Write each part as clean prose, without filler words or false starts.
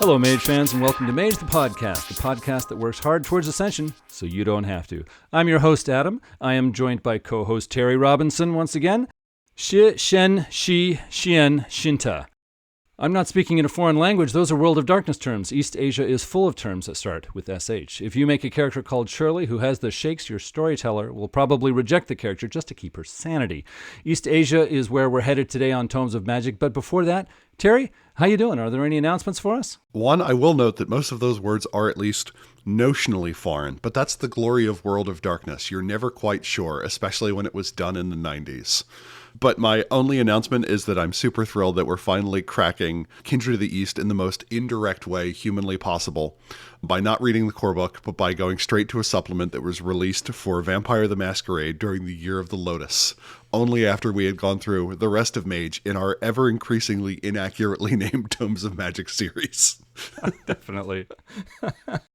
Hello, Mage fans, and welcome to Mage the podcast that works hard towards ascension so you don't have to. I'm your host, Adam. I am joined by co-host Terry Robinson once again. Shih, Shen, Shih, Xian, Shinta. I'm not speaking in a foreign language. Those are World of Darkness terms. East Asia is full of terms that start with SH. If you make a character called Shirley who has the shakes, your storyteller will probably reject the character just to keep her sanity. East Asia is where we're headed today on Tomes of Magic. But before that, Terry, how you doing? Are there any announcements for us? One, I will note that most of those words are at least notionally foreign, but that's the glory of World of Darkness. You're never quite sure, especially when it was done in the 90s. But my only announcement is that I'm super thrilled that we're finally cracking Kindred of the East in the most indirect way humanly possible by not reading the core book, but by going straight to a supplement that was released for Vampire the Masquerade during the Year of the Lotus, only after we had gone through the rest of Mage in our ever-increasingly inaccurately named Tomes of Magic series. Definitely.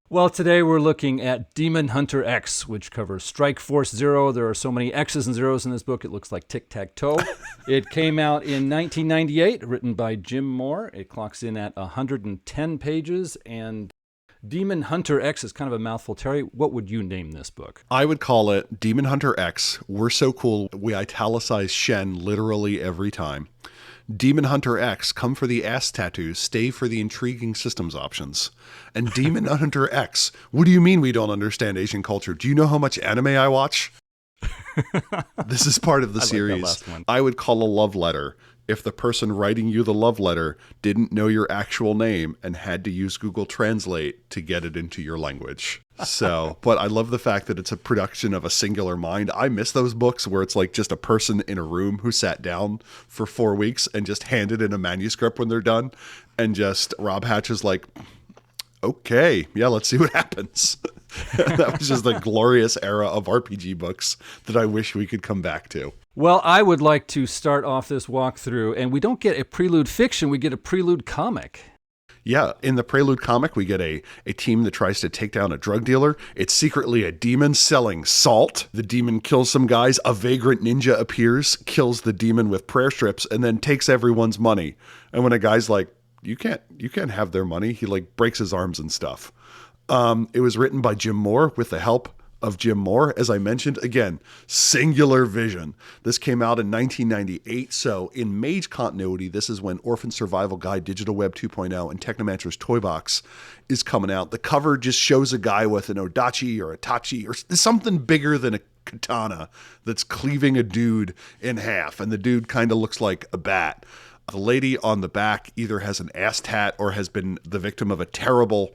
Well, today we're looking at Demon Hunter X, which covers Strike Force Zero. There are so many X's and zeros in this book, it looks like tic-tac-toe. It came out in 1998, written by Jim Moore. It clocks in at 110 pages, and Demon Hunter X is kind of a mouthful. Terry, what would you name this book? I would call it Demon Hunter X. We're so cool, we italicize Shen literally every time. Demon Hunter X, come for the ass tattoos, stay for the intriguing systems options. And Demon Hunter X, what do you mean we don't understand Asian culture? Do you know how much anime I watch? This is part of the series. Like that last one. I would call a love letter if the person writing you the love letter didn't know your actual name and had to use Google Translate to get it into your language. So, but I love the fact that it's a production of a singular mind. I miss those books where it's like just a person in a room who sat down for 4 weeks and just handed in a manuscript when they're done. And just Rob Hatch is like, okay, yeah, let's see what happens. That was just the glorious era of RPG books that I wish we could come back to. Well, I would like to start off this walkthrough, and we don't get a prelude fiction, we get a prelude comic. Yeah, in the Prelude comic, we get a team that tries to take down a drug dealer. It's secretly a demon selling salt. The demon kills some guys. A vagrant ninja appears, kills the demon with prayer strips, and then takes everyone's money. And when a guy's like, you can't have their money, he like breaks his arms and stuff. It was written by Jim Moore with the help of Jim Moore. As I mentioned, again, singular vision. This came out in 1998. So in Mage continuity, this is when Orphan Survival Guide, Digital Web 2.0, and Technomancer's Toy Box is coming out. The cover just shows a guy with an odachi or a tachi or something bigger than a katana that's cleaving a dude in half. And the dude kind of looks like a bat. The lady on the back either has an ass tat or has been the victim of a terrible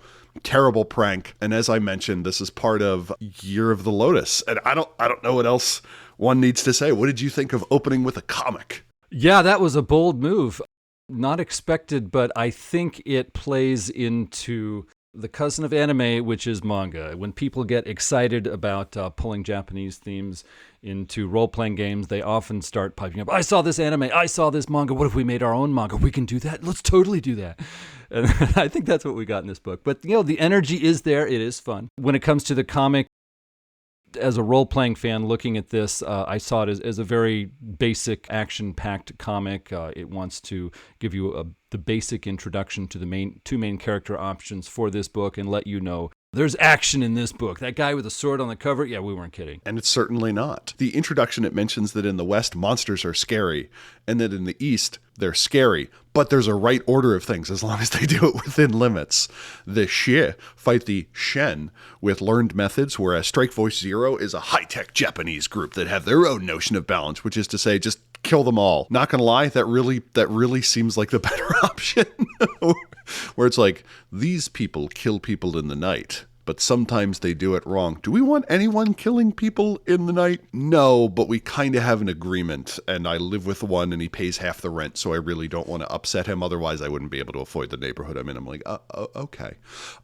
prank. And as I mentioned, this is part of Year of the Lotus. And I don't know what else one needs to say. What did you think of opening with a comic? Yeah, that was a bold move. Not expected, but I think it plays into the cousin of anime, which is manga. When people get excited about pulling Japanese themes into role-playing games, they often start piping up, I saw this anime, I saw this manga, what if we made our own manga? We can do that, let's totally do that. And I think that's what we got in this book. But, you know, the energy is there, it is fun. When it comes to the comic, as a role-playing fan looking at this, I saw it as a very basic, action-packed comic. It wants to give you the basic introduction to the two main character options for this book and let you know there's action in this book. That guy with a sword on the cover, yeah, we weren't kidding. And it's certainly not. The introduction, it mentions that in the West, monsters are scary, and that in the East, they're scary. But there's a right order of things as long as they do it within limits. The Shih fight the Shen with learned methods, whereas Strike Force Zero is a high-tech Japanese group that have their own notion of balance, which is to say, just kill them all. Not gonna lie, that really seems like the better option. Where it's like, these people kill people in the night, but sometimes they do it wrong. Do we want anyone killing people in the night? No, but we kind of have an agreement, and I live with one, and he pays half the rent, so I really don't want to upset him. Otherwise, I wouldn't be able to avoid the neighborhood I'm in. I'm like, okay.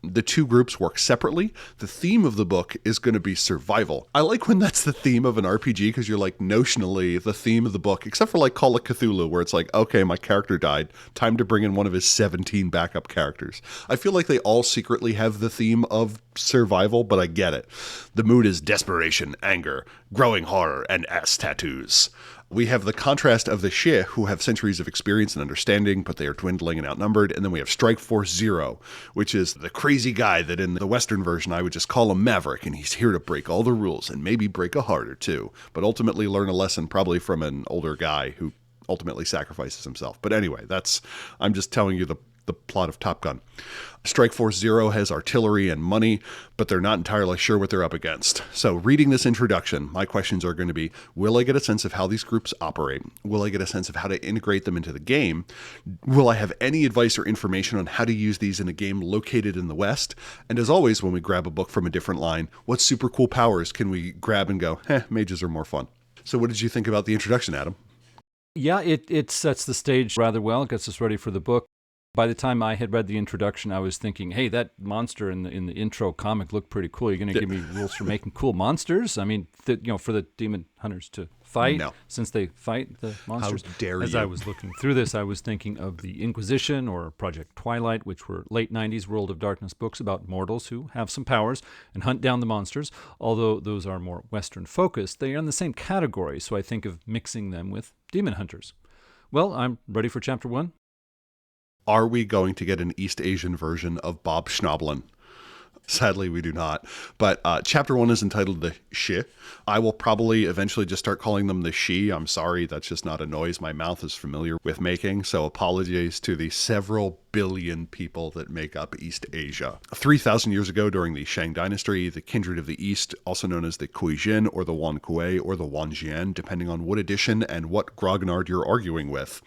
The two groups work separately. The theme of the book is going to be survival. I like when that's the theme of an RPG, because you're like, notionally, the theme of the book, except for like Call of Cthulhu, where it's like, okay, my character died. Time to bring in one of his 17 backup characters. I feel like they all secretly have the theme of survival, but I get it. The mood is desperation, anger, growing horror, and ass tattoos. We have the contrast of the Shih, who have centuries of experience and understanding, but they are dwindling and outnumbered. And then we have Strike Force Zero, which is the crazy guy that in the Western version I would just call him Maverick, and he's here to break all the rules and maybe break a heart or two, but ultimately learn a lesson probably from an older guy who ultimately sacrifices himself. But anyway, I'm just telling you the plot of Top Gun. Strike Force Zero has artillery and money, but they're not entirely sure what they're up against. So reading this introduction, my questions are going to be, will I get a sense of how these groups operate? Will I get a sense of how to integrate them into the game? Will I have any advice or information on how to use these in a game located in the West? And as always, when we grab a book from a different line, what super cool powers can we grab and go, mages are more fun? So what did you think about the introduction, Adam? Yeah, it sets the stage rather well. It gets us ready for the book. By the time I had read the introduction, I was thinking, hey, that monster in the intro comic looked pretty cool. You're going to give me rules for making cool monsters? I mean, for the demon hunters to fight, since they fight the monsters. How dare As you? I was looking through this, I was thinking of the Inquisition or Project Twilight, which were late 90s World of Darkness books about mortals who have some powers and hunt down the monsters. Although those are more Western focused, they are in the same category, so I think of mixing them with demon hunters. Well, I'm ready for Chapter 1. Are we going to get an East Asian version of Bob Schnoblin? Sadly, we do not. But Chapter 1 is entitled The Shih. I will probably eventually just start calling them the Shih. I'm sorry, that's just not a noise my mouth is familiar with making. So apologies to the several billion people that make up East Asia. 3,000 years ago, during the Shang Dynasty, the kindred of the East, also known as the Kuijin or the Wan Kuei or the Wan Jian, depending on what edition and what grognard you're arguing with,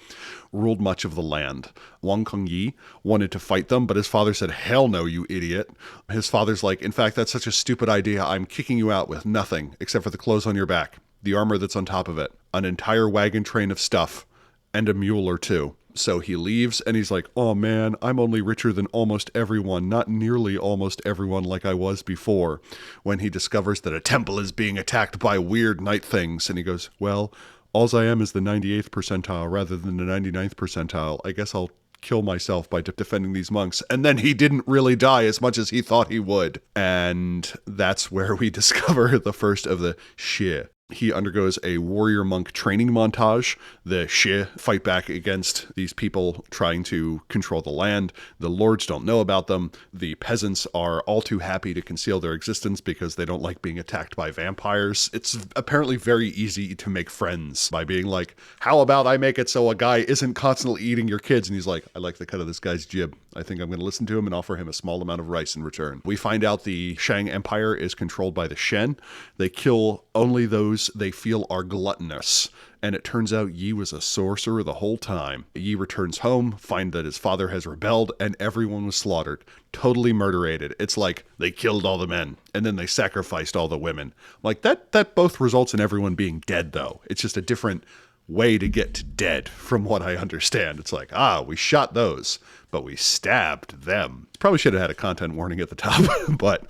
ruled much of the land. Wang Kongyi wanted to fight them, but his father said, hell no, you idiot. His father's like, in fact, that's such a stupid idea. I'm kicking you out with nothing except for the clothes on your back, the armor that's on top of it, an entire wagon train of stuff, and a mule or two. So he leaves and he's like, oh man, I'm only richer than almost everyone, not nearly almost everyone like I was before, when he discovers that a temple is being attacked by weird night things. And he goes, well, alls I am is the 98th percentile rather than the 99th percentile. I guess I'll kill myself by defending these monks. And then he didn't really die as much as he thought he would. And that's where we discover the first of the Shih. He undergoes a warrior monk training montage. The Shih fight back against these people trying to control the land. The lords don't know about them. The peasants are all too happy to conceal their existence because they don't like being attacked by vampires. It's apparently very easy to make friends by being like, how about I make it so a guy isn't constantly eating your kids? And he's like, I like the cut of this guy's jib. I think I'm going to listen to him and offer him a small amount of rice in return. We find out the Shang Empire is controlled by the Shen. They kill only those they feel are gluttonous. And it turns out Yi was a sorcerer the whole time. Yi returns home, find that his father has rebelled, and everyone was slaughtered. Totally murderated. It's like they killed all the men, and then they sacrificed all the women. Like, that both results in everyone being dead, though. It's just a different way to get to dead, from what I understand. It's like, we shot those, but we stabbed them. Probably should have had a content warning at the top, but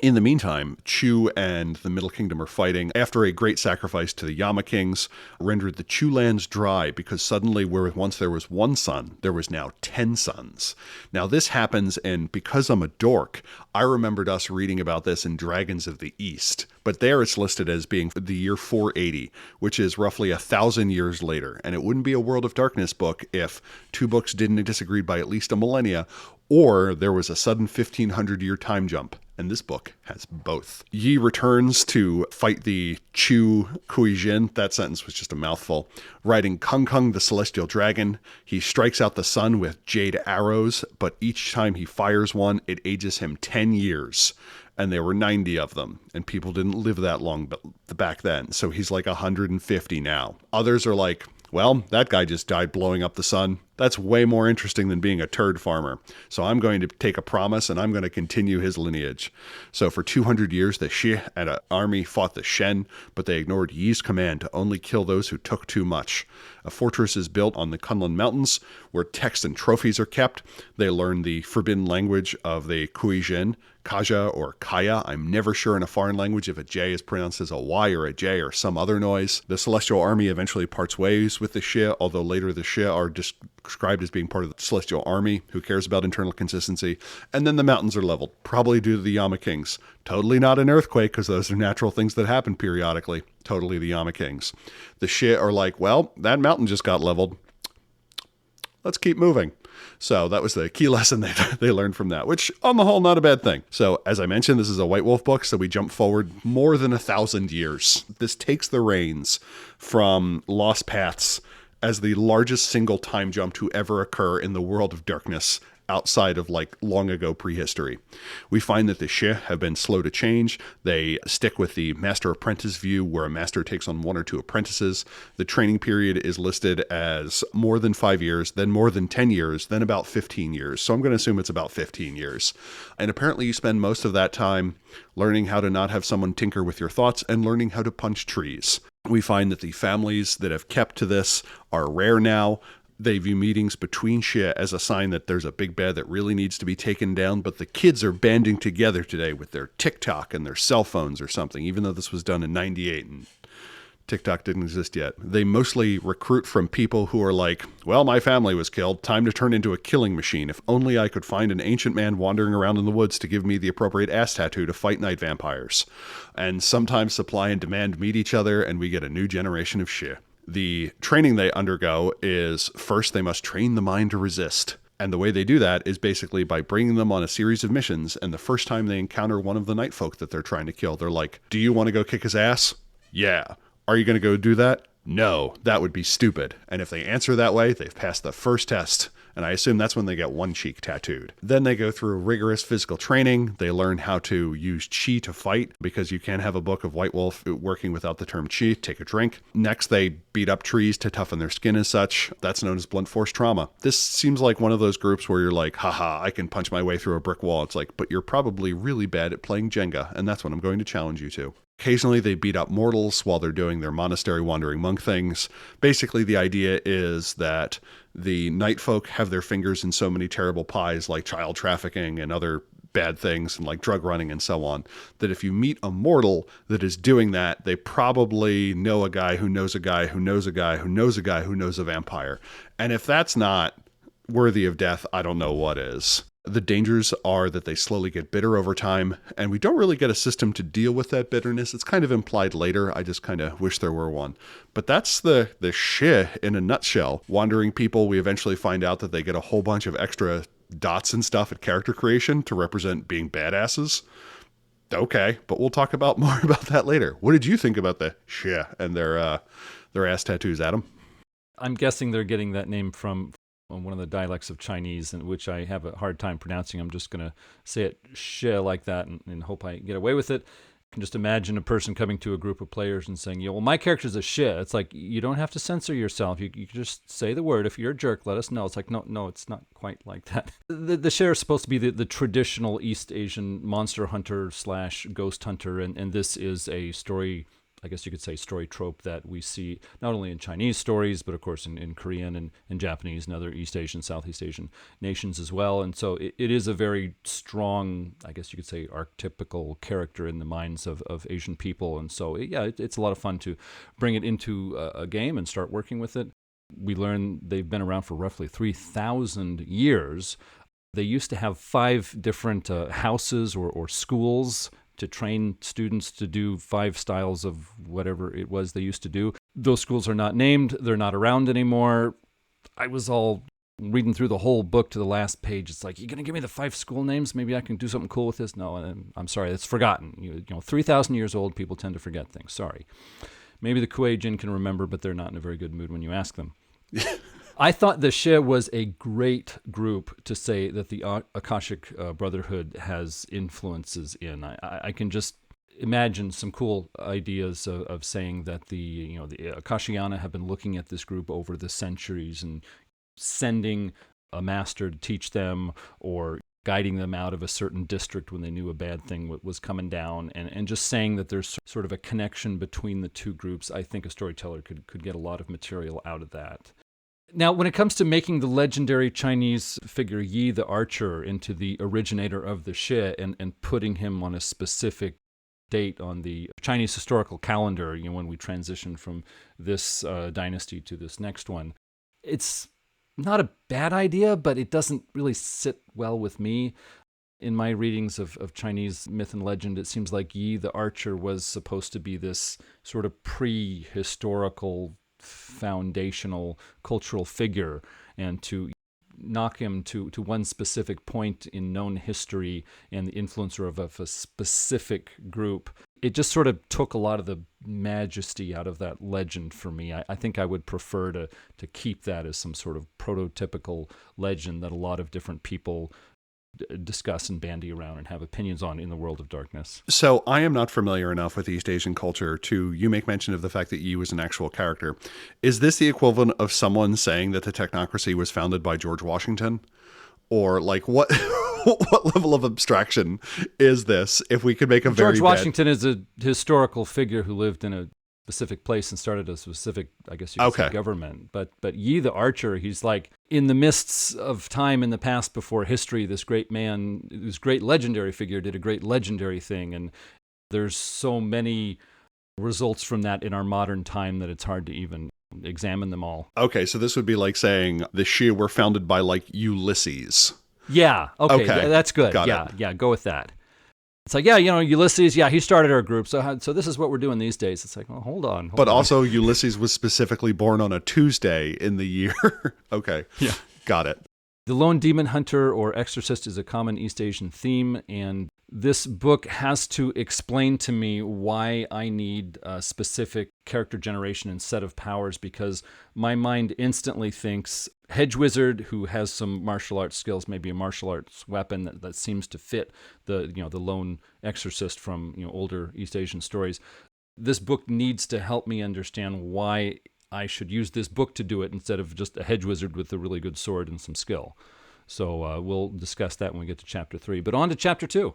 in the meantime, Chu and the Middle Kingdom are fighting after a great sacrifice to the Yama kings rendered the Chu lands dry because suddenly where once there was one sun, there was now 10 suns. Now this happens, and because I'm a dork, I remembered us reading about this in Dragons of the East, but there it's listed as being the year 480, which is roughly 1,000 years later, and it wouldn't be a World of Darkness book if two books didn't disagree by at least a millennia, or there was a sudden 1,500-year time jump, and this book has both. Yi returns to fight the Chu Kuijin. That sentence was just a mouthful. Riding Kung Kung, the celestial dragon, he strikes out the sun with jade arrows, but each time he fires one, it ages him 10 years. And there were 90 of them, and people didn't live that long back then, so he's like 150 now. Others are like, well, that guy just died blowing up the sun. That's way more interesting than being a turd farmer. So I'm going to take a promise and I'm going to continue his lineage. So for 200 years, the Shih and an army fought the Shen, but they ignored Yi's command to only kill those who took too much. A fortress is built on the Kunlun Mountains where texts and trophies are kept. They learn the forbidden language of the Kuijin, Kaja or Kaya. I'm never sure in a foreign language if a J is pronounced as a Y or a J or some other noise. The Celestial Army eventually parts ways with the Shih, although later the Shih are described as being part of the Celestial Army. Who cares about internal consistency? And then the mountains are leveled, probably due to the Yama Kings. Totally not an earthquake, because those are natural things that happen periodically. Totally the Yama Kings. The Shih are like, well, that mountain just got leveled. Let's keep moving. So that was the key lesson they learned from that, which on the whole, not a bad thing. So as I mentioned, this is a White Wolf book, so we jump forward more than 1,000 years. This takes the reins from Lost Paths as the largest single time jump to ever occur in the world of darkness outside of like long ago prehistory. We find that the Shih have been slow to change. They stick with the master apprentice view where a master takes on 1 or 2 apprentices. The training period is listed as more than 5 years, then more than 10 years, then about 15 years. So I'm going to assume it's about 15 years. And apparently you spend most of that time learning how to not have someone tinker with your thoughts and learning how to punch trees. We find that the families that have kept to this are rare now. They view meetings between Shih as a sign that there's a big bad that really needs to be taken down, but the kids are banding together today with their TikTok and their cell phones or something, even though this was done in 98 and TikTok didn't exist yet. They mostly recruit from people who are like, well, my family was killed. Time to turn into a killing machine. If only I could find an ancient man wandering around in the woods to give me the appropriate ass tattoo to fight night vampires. And sometimes supply and demand meet each other, and we get a new generation of Shih. The training they undergo is first they must train the mind to resist. And the way they do that is basically by bringing them on a series of missions. And the first time they encounter one of the night folk that they're trying to kill, they're like, do you want to go kick his ass? Yeah. Are you going to go do that? No, that would be stupid. And if they answer that way, they've passed the first test. And I assume that's when they get one cheek tattooed. Then they go through rigorous physical training. They learn how to use chi to fight, because you can't have a book of White Wolf working without the term chi. Take a drink. Next, they beat up trees to toughen their skin and such. That's known as blunt force trauma. This seems like one of those groups where you're like, haha, I can punch my way through a brick wall. It's like, but you're probably really bad at playing Jenga, and that's what I'm going to challenge you to. Occasionally, they beat up mortals while they're doing their monastery wandering monk things. Basically, the idea is that the night folk have their fingers in so many terrible pies like child trafficking and other bad things and like drug running and so on, that if you meet a mortal that is doing that, they probably know a guy who knows a guy who knows a guy who knows a guy who knows a vampire. And if that's not worthy of death, I don't know what is. The dangers are that they slowly get bitter over time, and we don't really get a system to deal with that bitterness. It's kind of implied later. I just kind of wish there were one. But that's the Shih in a nutshell. Wandering people, we eventually find out that they get a whole bunch of extra dots and stuff at character creation to represent being badasses. Okay, but we'll talk about more about that later. What did you think about the Shih and their ass tattoos, Adam? I'm guessing they're getting that name from one of the dialects of Chinese, in which I have a hard time pronouncing. I'm just going to say it Shih like that and hope I get away with it. I can just imagine a person coming to a group of players and saying, well, my character's a Shih. It's like, you don't have to censor yourself. You can just say the word. If you're a jerk, let us know. It's like, no, it's not quite like that. The Shih are supposed to be the traditional East Asian monster hunter / ghost hunter, and this is a story, I guess you could say, story trope that we see not only in Chinese stories, but of course in Korean and Japanese and other East Asian, Southeast Asian nations as well. And so it is a very strong, I guess you could say, archetypical character in the minds of Asian people. And so, it's a lot of fun to bring it into a game and start working with it. We learn they've been around for roughly 3,000 years. They used to have 5 different houses or schools to train students to do 5 styles of whatever it was they used to do. Those schools are not named. They're not around anymore. I was all reading through the whole book to the last page. It's like, you're going to give me the 5 school names? Maybe I can do something cool with this? No, I'm sorry. It's forgotten. You know, 3,000 years old, people tend to forget things. Sorry. Maybe the Kuei Jin can remember, but they're not in a very good mood when you ask them. I thought the Shih was a great group to say that the Akashic Brotherhood has influences in. I can just imagine some cool ideas of saying that the Akashiana have been looking at this group over the centuries and sending a master to teach them, or guiding them out of a certain district when they knew a bad thing was coming down, and just saying that there's sort of a connection between the two groups. I think a storyteller could get a lot of material out of that. Now, when it comes to making the legendary Chinese figure Yi the Archer into the originator of the Shih and putting him on a specific date on the Chinese historical calendar, when we transition from this dynasty to this next one, it's not a bad idea, but it doesn't really sit well with me. In my readings of Chinese myth and legend, it seems like Yi the Archer was supposed to be this sort of prehistorical, foundational cultural figure, and to knock him to one specific point in known history and the influencer of a specific group, it just sort of took a lot of the majesty out of that legend for me. I think I would prefer to keep that as some sort of prototypical legend that a lot of different people discuss and bandy around and have opinions on in the world of darkness. So I am not familiar enough with East Asian culture you make mention of the fact that Yi was an actual character. Is this the equivalent of someone saying that the technocracy was founded by George Washington? Or like what what level of abstraction is this? If we could make a George Washington is a historical figure who lived in a specific place and started a specific, I guess you could say, government. But Yi the Archer, he's like in the mists of time in the past before history, this great man, this great legendary figure did a great legendary thing. And there's so many results from that in our modern time that it's hard to even examine them all. Okay, so this would be like saying the Shih were founded by like Ulysses. Yeah, okay. That's good. Got it. Yeah, go with that. It's like, Ulysses, he started our group, so this is what we're doing these days. It's like, well, hold on. But also, Ulysses was specifically born on a Tuesday in the year. Okay, yeah, got it. The lone demon hunter or exorcist is a common East Asian theme, and this book has to explain to me why I need a specific character generation and set of powers, because my mind instantly thinks hedge wizard who has some martial arts skills, maybe a martial arts weapon that seems to fit the lone exorcist from older East Asian stories. This book needs to help me understand why I should use this book to do it instead of just a hedge wizard with a really good sword and some skill. So we'll discuss that when we get to Chapter 3. But on to Chapter 2.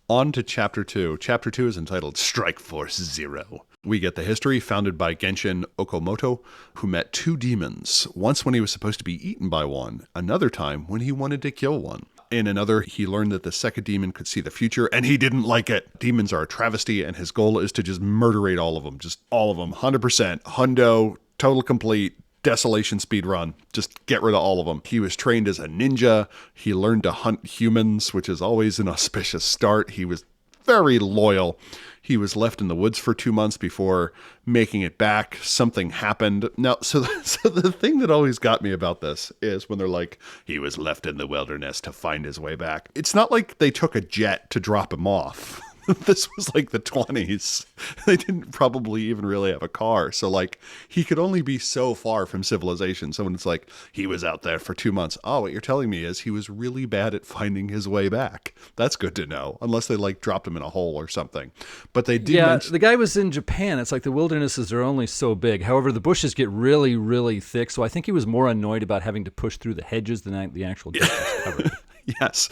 On to Chapter 2. Chapter 2 is entitled Strike Force Zero. We get the history founded by Genshin Okamoto, who met two demons, once when he was supposed to be eaten by one, another time when he wanted to kill one. In another, he learned that the second demon could see the future, and he didn't like it. Demons are a travesty, and his goal is to just murderate all of them. Just all of them. 100%. Hundo, total complete. Desolation speed run. Just get rid of all of them. He was trained as a ninja. He learned to hunt humans, which is always an auspicious start. He was very loyal. He was left in the woods for 2 months before making it back. Something happened. Now, so the thing that always got me about this is when they're like, he was left in the wilderness to find his way back. It's not like they took a jet to drop him off. This was like the 20s. They didn't probably even really have a car. So like he could only be so far from civilization. So when it's like he was out there for 2 months. Oh, what you're telling me is he was really bad at finding his way back. That's good to know. Unless they like dropped him in a hole or something. But they did mention the guy was in Japan. It's like the wildernesses are only so big. However, the bushes get really, really thick. So I think he was more annoyed about having to push through the hedges than the actual distance covered. Yes.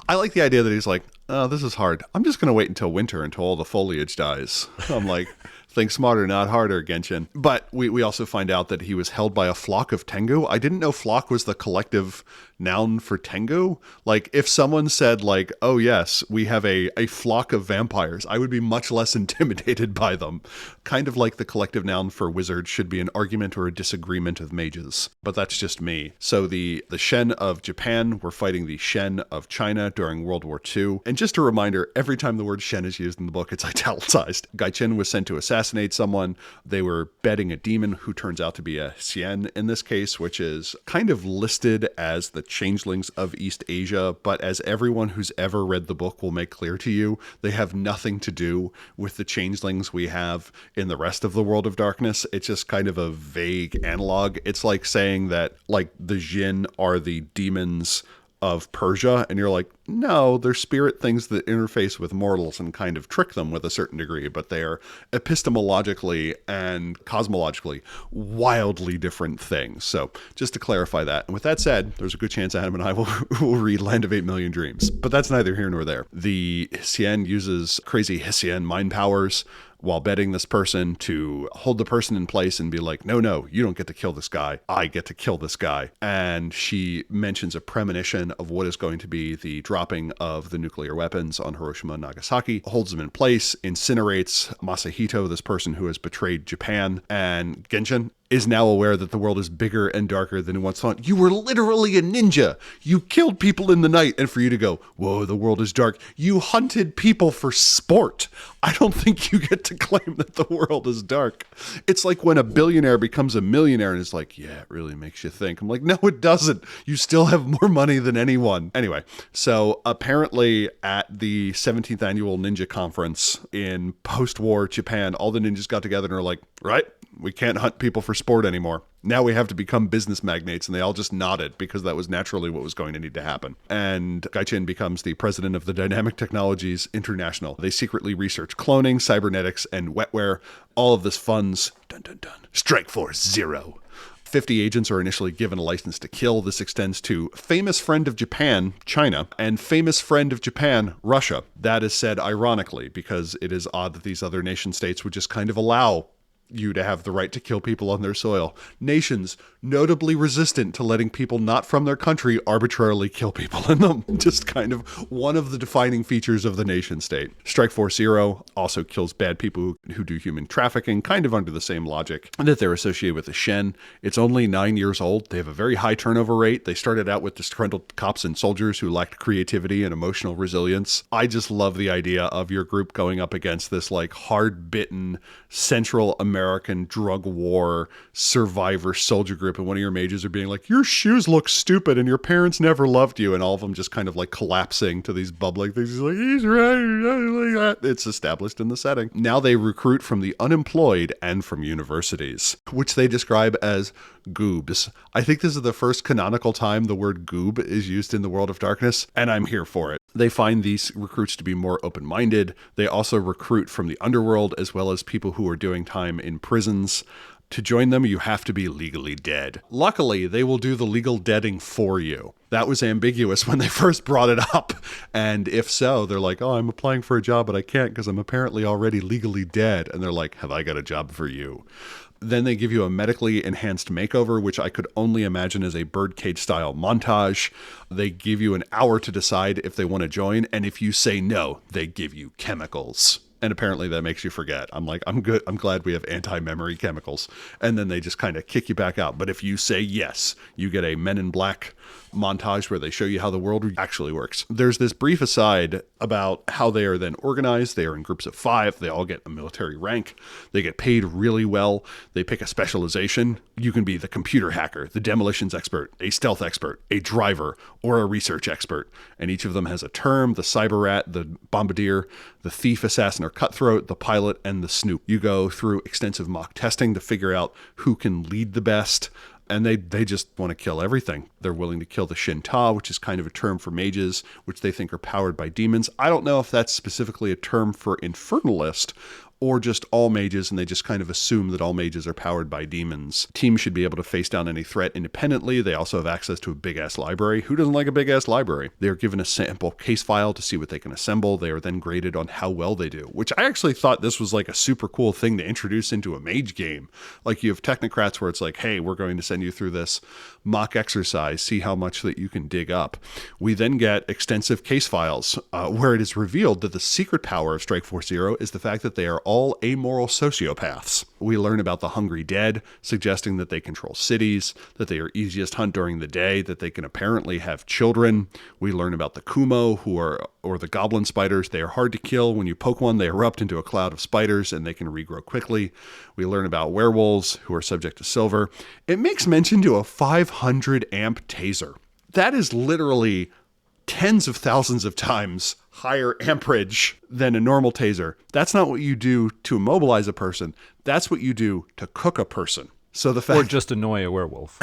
I like the idea that he's like, oh, this is hard. I'm just going to wait until winter until all the foliage dies. I'm like, think smarter, not harder, Genshin. But we also find out that he was held by a flock of Tengu. I didn't know flock was the collective noun for Tengu. Like if someone said like, oh yes, we have a flock of vampires, I would be much less intimidated by them. Kind of like the collective noun for wizards should be an argument or a disagreement of mages. But that's just me. So the Shen of Japan were fighting the Shen of China during World War II. And just a reminder, every time the word Shen is used in the book, it's italicized. Gaichin was sent to assassinate someone. They were bedding a demon who turns out to be a Xian in this case, which is kind of listed as the changelings of East Asia, but as everyone who's ever read the book will make clear to you, they have nothing to do with the changelings we have in the rest of the world of darkness. It's just kind of a vague analog. It's like saying that like the Jinn are the demons of Persia, and you're like, no, they're spirit things that interface with mortals and kind of trick them with a certain degree, but they are epistemologically and cosmologically wildly different things. So just to clarify that. And with that said, there's a good chance Adam and I will read Land of 8 Million Dreams, but that's neither here nor there. The Xian uses crazy Hessian mind powers. while bedding this person, to hold the person in place and be like, no, you don't get to kill this guy. I get to kill this guy. And she mentions a premonition of what is going to be the dropping of the nuclear weapons on Hiroshima and Nagasaki, holds them in place, incinerates Masahito, this person who has betrayed Japan, and Genshin is now aware that the world is bigger and darker than he once thought. You were literally a ninja. You killed people in the night. And for you to go, whoa, the world is dark. You hunted people for sport. I don't think you get to claim that the world is dark. It's like when a billionaire becomes a millionaire and is like, yeah, it really makes you think. I'm like, no, it doesn't. You still have more money than anyone. Anyway, so apparently at the 17th annual ninja conference in post-war Japan, all the ninjas got together and are like, right, we can't hunt people for sport anymore. Now we have to become business magnates. And they all just nodded because that was naturally what was going to need to happen. And Gaichin becomes the president of the Dynamic Technologies International. They secretly research cloning, cybernetics, and wetware. All of this funds, dun dun dun, Strike Force Zero. 50 agents are initially given a license to kill. This extends to famous friend of Japan, China, and famous friend of Japan, Russia. That is said ironically because it is odd that these other nation states would just kind of allow you to have the right to kill people on their soil. Nations notably resistant to letting people not from their country arbitrarily kill people in them. Just kind of one of the defining features of the nation state. Strike Force Zero also kills bad people who do human trafficking, kind of under the same logic that they're associated with the Shen. It's only 9 years old. They have a very high turnover rate. They started out with disgruntled cops and soldiers who lacked creativity and emotional resilience. I just love the idea of your group going up against this like hard-bitten Central American drug war survivor soldier group, and one of your mages are being like, your shoes look stupid and your parents never loved you, and all of them just kind of like collapsing to these bubbling things. He's like, he's right. It's established in the setting. Now they recruit from the unemployed and from universities, which they describe as goobs. I think this is the first canonical time the word goob is used in the World of Darkness, and I'm here for it. They find these recruits to be more open-minded. They also recruit from the underworld as well as people who are doing time in prisons. To join them, you have to be legally dead. Luckily, they will do the legal deading for you. That was ambiguous when they first brought it up. And if so, they're like, oh, I'm applying for a job, but I can't because I'm apparently already legally dead. And they're like, have I got a job for you? Then they give you a medically enhanced makeover, which I could only imagine as a birdcage style montage. They give you an hour to decide if they want to join. And if you say no, they give you chemicals. And apparently that makes you forget. I'm like, I'm good. I'm glad we have anti-memory chemicals. And then they just kind of kick you back out. But if you say yes, you get a Men in Black montage where they show you how the world actually works. There's this brief aside about how they are then organized. They are in groups of 5. They all get a military rank. They get paid really well. They pick a specialization. You can be the computer hacker, the demolitions expert, a stealth expert, a driver, or a research expert. And each of them has a term: the cyber rat, the bombardier, the thief, assassin, or cutthroat, the pilot, and the snoop. You go through extensive mock testing to figure out who can lead the best. And they just want to kill everything. They're willing to kill the Shinta, which is kind of a term for mages, which they think are powered by demons. I don't know if that's specifically a term for Infernalist or just all mages, and they just kind of assume that all mages are powered by demons. Teams should be able to face down any threat independently. They also have access to a big-ass library. Who doesn't like a big-ass library? They are given a sample case file to see what they can assemble. They are then graded on how well they do, which I actually thought this was like a super cool thing to introduce into a mage game. Like you have technocrats where it's like, hey, we're going to send you through this mock exercise, see how much that you can dig up. We then get extensive case files where it is revealed that the secret power of Strike Force Zero is the fact that they are all amoral sociopaths. We learn about the Hungry Dead, suggesting that they control cities, that they are easiest hunt during the day, that they can apparently have children. We learn about the Kumo, or the goblin spiders. They are hard to kill. When you poke one, they erupt into a cloud of spiders and they can regrow quickly. We learn about werewolves, who are subject to silver. It makes mention to a 500 amp taser. That is literally tens of thousands of times higher amperage than a normal taser. That's not what you do to immobilize a person. That's what you do to cook a person. So the fact, or just annoy a werewolf.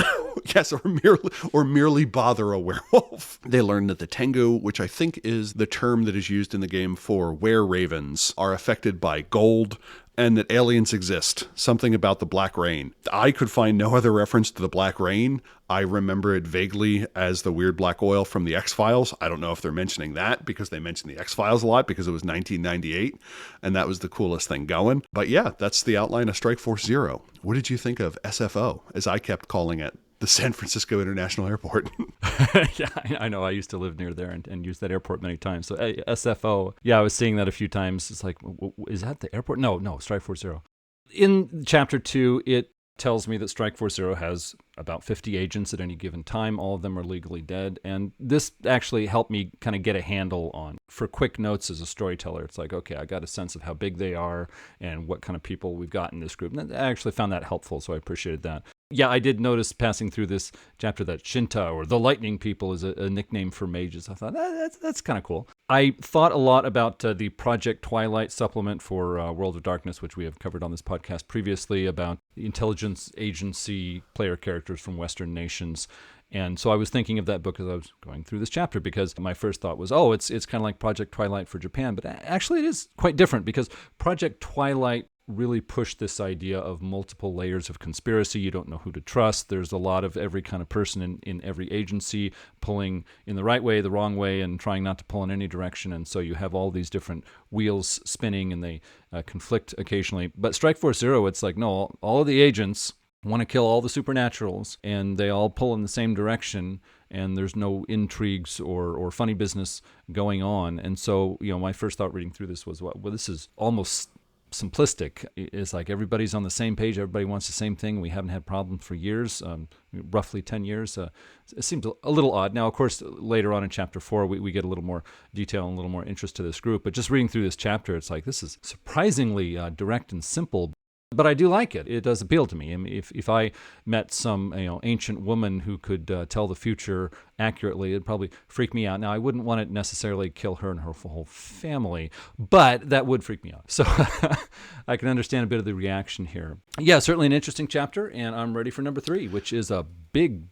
Yes, or merely bother a werewolf. They learn that the Tengu, which I think is the term that is used in the game for were-ravens, are affected by gold. and that aliens exist. Something about the Black Rain. I could find no other reference to the Black Rain. I remember it vaguely as the weird black oil from the X-Files. I don't know if they're mentioning that because they mention the X-Files a lot because it was 1998 and that was the coolest thing going. But yeah, that's the outline of Strike Force Zero. What did you think of SFO, as I kept calling it? The San Francisco International Airport. Yeah, I know. I used to live near there and use that airport many times. So SFO, yeah, I was seeing that a few times. It's like, is that the airport? No, Strike Force Zero. In Chapter 2, it tells me that Strike Force Zero has about 50 agents at any given time. All of them are legally dead. And this actually helped me kind of get a handle on, for quick notes as a storyteller, it's like, okay, I got a sense of how big they are and what kind of people we've got in this group. And I actually found that helpful, so I appreciated that. Yeah, I did notice passing through this chapter that Shinta, or the Lightning People, is a nickname for mages. I thought, that's kind of cool. I thought a lot about the Project Twilight supplement for World of Darkness, which we have covered on this podcast previously, about the intelligence agency player characters from Western nations. And so I was thinking of that book as I was going through this chapter, because my first thought was, it's kind of like Project Twilight for Japan. But actually it is quite different, because Project Twilight really pushed this idea of multiple layers of conspiracy. You don't know who to trust. There's a lot of every kind of person in every agency pulling in the right way, the wrong way, and trying not to pull in any direction. And so you have all these different wheels spinning, and they conflict occasionally. But Strike Force Zero, it's like, no, all of the agents want to kill all the supernaturals, and they all pull in the same direction, and there's no intrigues or funny business going on. And so, my first thought reading through this was, well, this is almost simplistic. It's like everybody's on the same page, everybody wants the same thing. We haven't had problems for years, roughly 10 years. It seems a little odd. Now, of course, later on in Chapter 4, we get a little more detail and a little more interest to this group. But just reading through this chapter, it's like, this is surprisingly direct and simple. But I do like it. It does appeal to me. I mean, if I met some ancient woman who could tell the future accurately, it'd probably freak me out. Now, I wouldn't want to necessarily kill her and her whole family, but that would freak me out. So I can understand a bit of the reaction here. Yeah, certainly an interesting chapter, and I'm ready for number 3, which is a big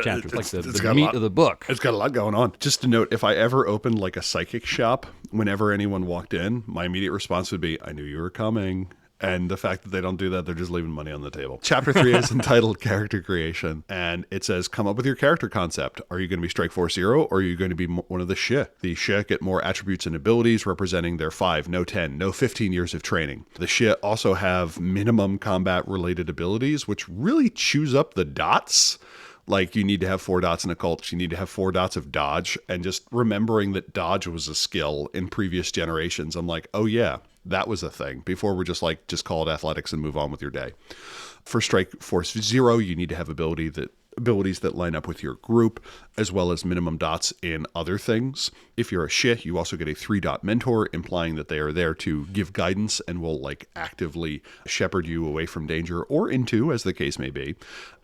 chapter. It's like the meat of the book. It's got a lot going on. Just to note, if I ever opened like a psychic shop, whenever anyone walked in, my immediate response would be, I knew you were coming. And the fact that they don't do that, they're just leaving money on the table. Chapter 3 is entitled Character Creation, and it says, come up with your character concept. Are you going to be Strike Force Zero, or are you going to be one of the Shih? The Shih get more attributes and abilities, representing their 5, no 10, no 15 years of training. The Shih also have minimum combat-related abilities, which really chews up the dots. Like, you need to have 4 dots in occult, you need to have 4 dots of dodge, and just remembering that dodge was a skill in previous generations, I'm like, oh yeah, that was a thing. Before we're just call it athletics and move on with your day. For Strike Force Zero, you need to have abilities that line up with your group, as well as minimum dots in other things. If you're a Shih, you also get a 3-dot mentor, implying that they are there to give guidance and will actively shepherd you away from danger, or into, as the case may be.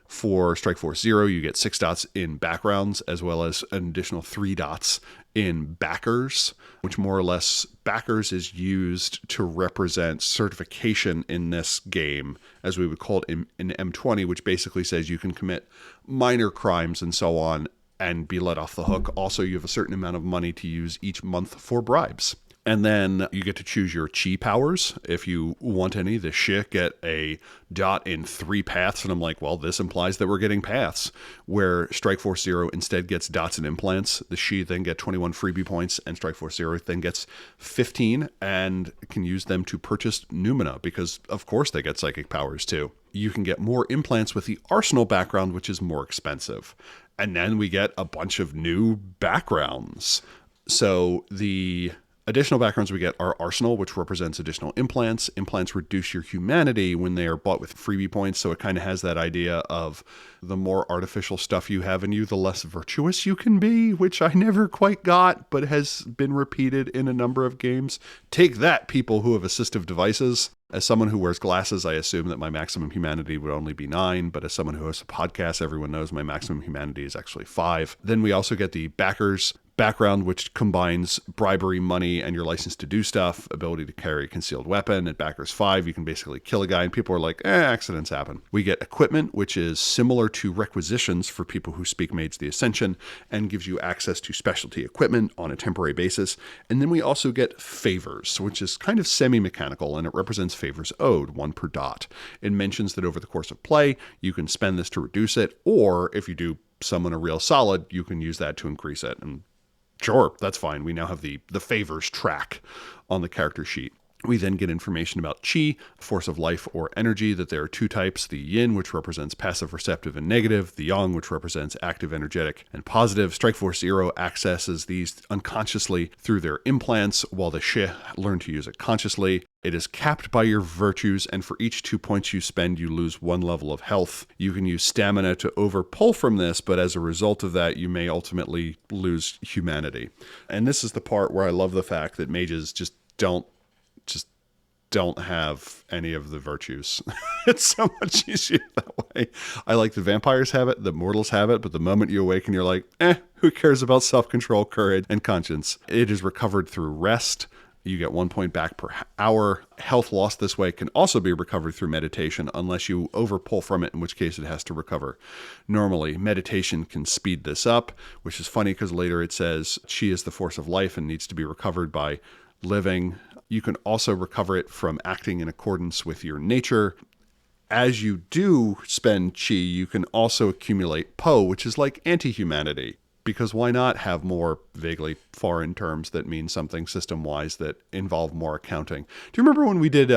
For Strike Force Zero, you get 6 dots in backgrounds, as well as an additional 3 dots in backers, which more or less backers is used to represent certification in this game, as we would call it in M20, which basically says you can commit minor crimes and so on and be let off the hook. Also, you have a certain amount of money to use each month for bribes. And then you get to choose your chi powers if you want any. The Shih get a dot in 3 paths, and I'm like, well, this implies that we're getting paths. Where Strike Force Zero instead gets dots and implants, the Shih then get 21 freebie points, and Strike Force Zero then gets 15 and can use them to purchase Numina, because of course they get psychic powers too. You can get more implants with the Arsenal background, which is more expensive. And then we get a bunch of new backgrounds. So the additional backgrounds we get are Arsenal, which represents additional implants. Implants reduce your humanity when they are bought with freebie points, so it kind of has that idea of the more artificial stuff you have in you, the less virtuous you can be, which I never quite got, but has been repeated in a number of games. Take that, people who have assistive devices. As someone who wears glasses, I assume that my maximum humanity would only be 9, but as someone who hosts a podcast, everyone knows my maximum humanity is actually 5. Then we also get the backers background, which combines bribery, money, and your license to do stuff, ability to carry a concealed weapon. At backers 5, you can basically kill a guy, and people are like, accidents happen. We get equipment, which is similar to requisitions for people who speak Mage the Ascension, and gives you access to specialty equipment on a temporary basis. And then we also get favors, which is kind of semi-mechanical, and it represents favors owed, 1 per dot. It mentions that over the course of play, you can spend this to reduce it, or if you do summon a real solid, you can use that to increase it. And sure, that's fine. We now have the favors track on the character sheet. We then get information about Qi, force of life or energy, that there are 2 types, the yin, which represents passive, receptive, and negative, the yang, which represents active, energetic, and positive. Strike Force Zero accesses these unconsciously through their implants, while the Shih learn to use it consciously. It is capped by your virtues, and for each 2 points you spend, you lose 1 level of health. You can use stamina to overpull from this, but as a result of that, you may ultimately lose humanity. And this is the part where I love the fact that mages just don't have any of the virtues. It's so much easier that way. I like the vampires have it, the mortals have it, but the moment you awaken, you're like, who cares about self-control, courage, and conscience? It is recovered through rest. You get 1 point back per hour. Health lost this way can also be recovered through meditation, unless you overpull from it, in which case it has to recover. Normally, meditation can speed this up, which is funny because later it says Qi is the force of life and needs to be recovered by living. You can also recover it from acting in accordance with your nature. As you do spend Qi, you can also accumulate Po, which is like anti-humanity. Because why not have more vaguely foreign terms that mean something system-wise that involve more accounting? Do you remember when we did,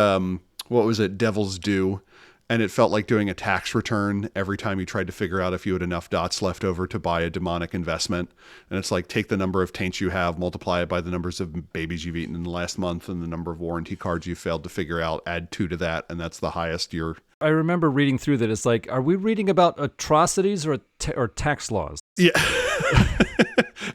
Devil's Due? And it felt like doing a tax return every time you tried to figure out if you had enough dots left over to buy a demonic investment. And it's like, take the number of taints you have, multiply it by the numbers of babies you've eaten in the last month and the number of warranty cards you failed to figure out, add 2 to that, and that's the highest you're... I remember reading through that. It's like, are we reading about atrocities or tax laws? Yeah.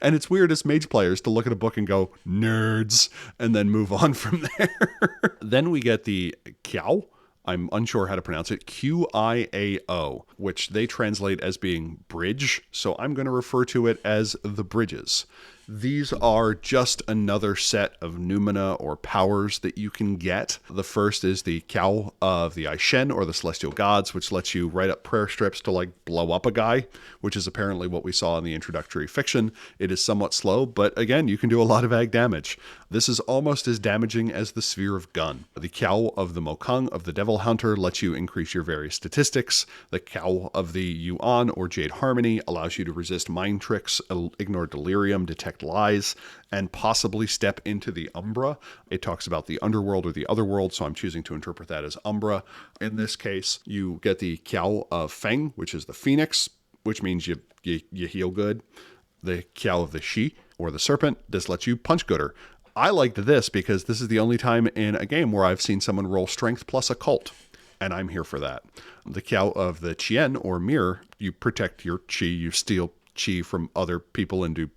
And it's weird as Mage players to look at a book and go, nerds, and then move on from there. Then we get the Kiao. I'm unsure how to pronounce it, Qiao, which they translate as being bridge, so I'm going to refer to it as the bridges. These are just another set of noumena or powers that you can get. The first is the Kiao of the Shen, or the Celestial Gods, which lets you write up prayer strips to blow up a guy, which is apparently what we saw in the introductory fiction. It is somewhat slow, but again, you can do a lot of ag damage. This is almost as damaging as the Sphere of Gun. The Kiao of the Mokang of the Devil Hunter lets you increase your various statistics. The Kiao of the Yuan or Jade Harmony allows you to resist mind tricks, ignore delirium, detect lies, and possibly step into the Umbra. It talks about the underworld or the other world, so I'm choosing to interpret that as Umbra. In this case, you get the Kiao of Feng, which is the Phoenix, which means you heal good. The Kiao of the Shih, or the Serpent, this lets you punch gooder. I liked this because this is the only time in a game where I've seen someone roll strength plus occult, and I'm here for that. The Kiao of the Qian, or Mirror, you protect your Qi, you steal Qi from other people and do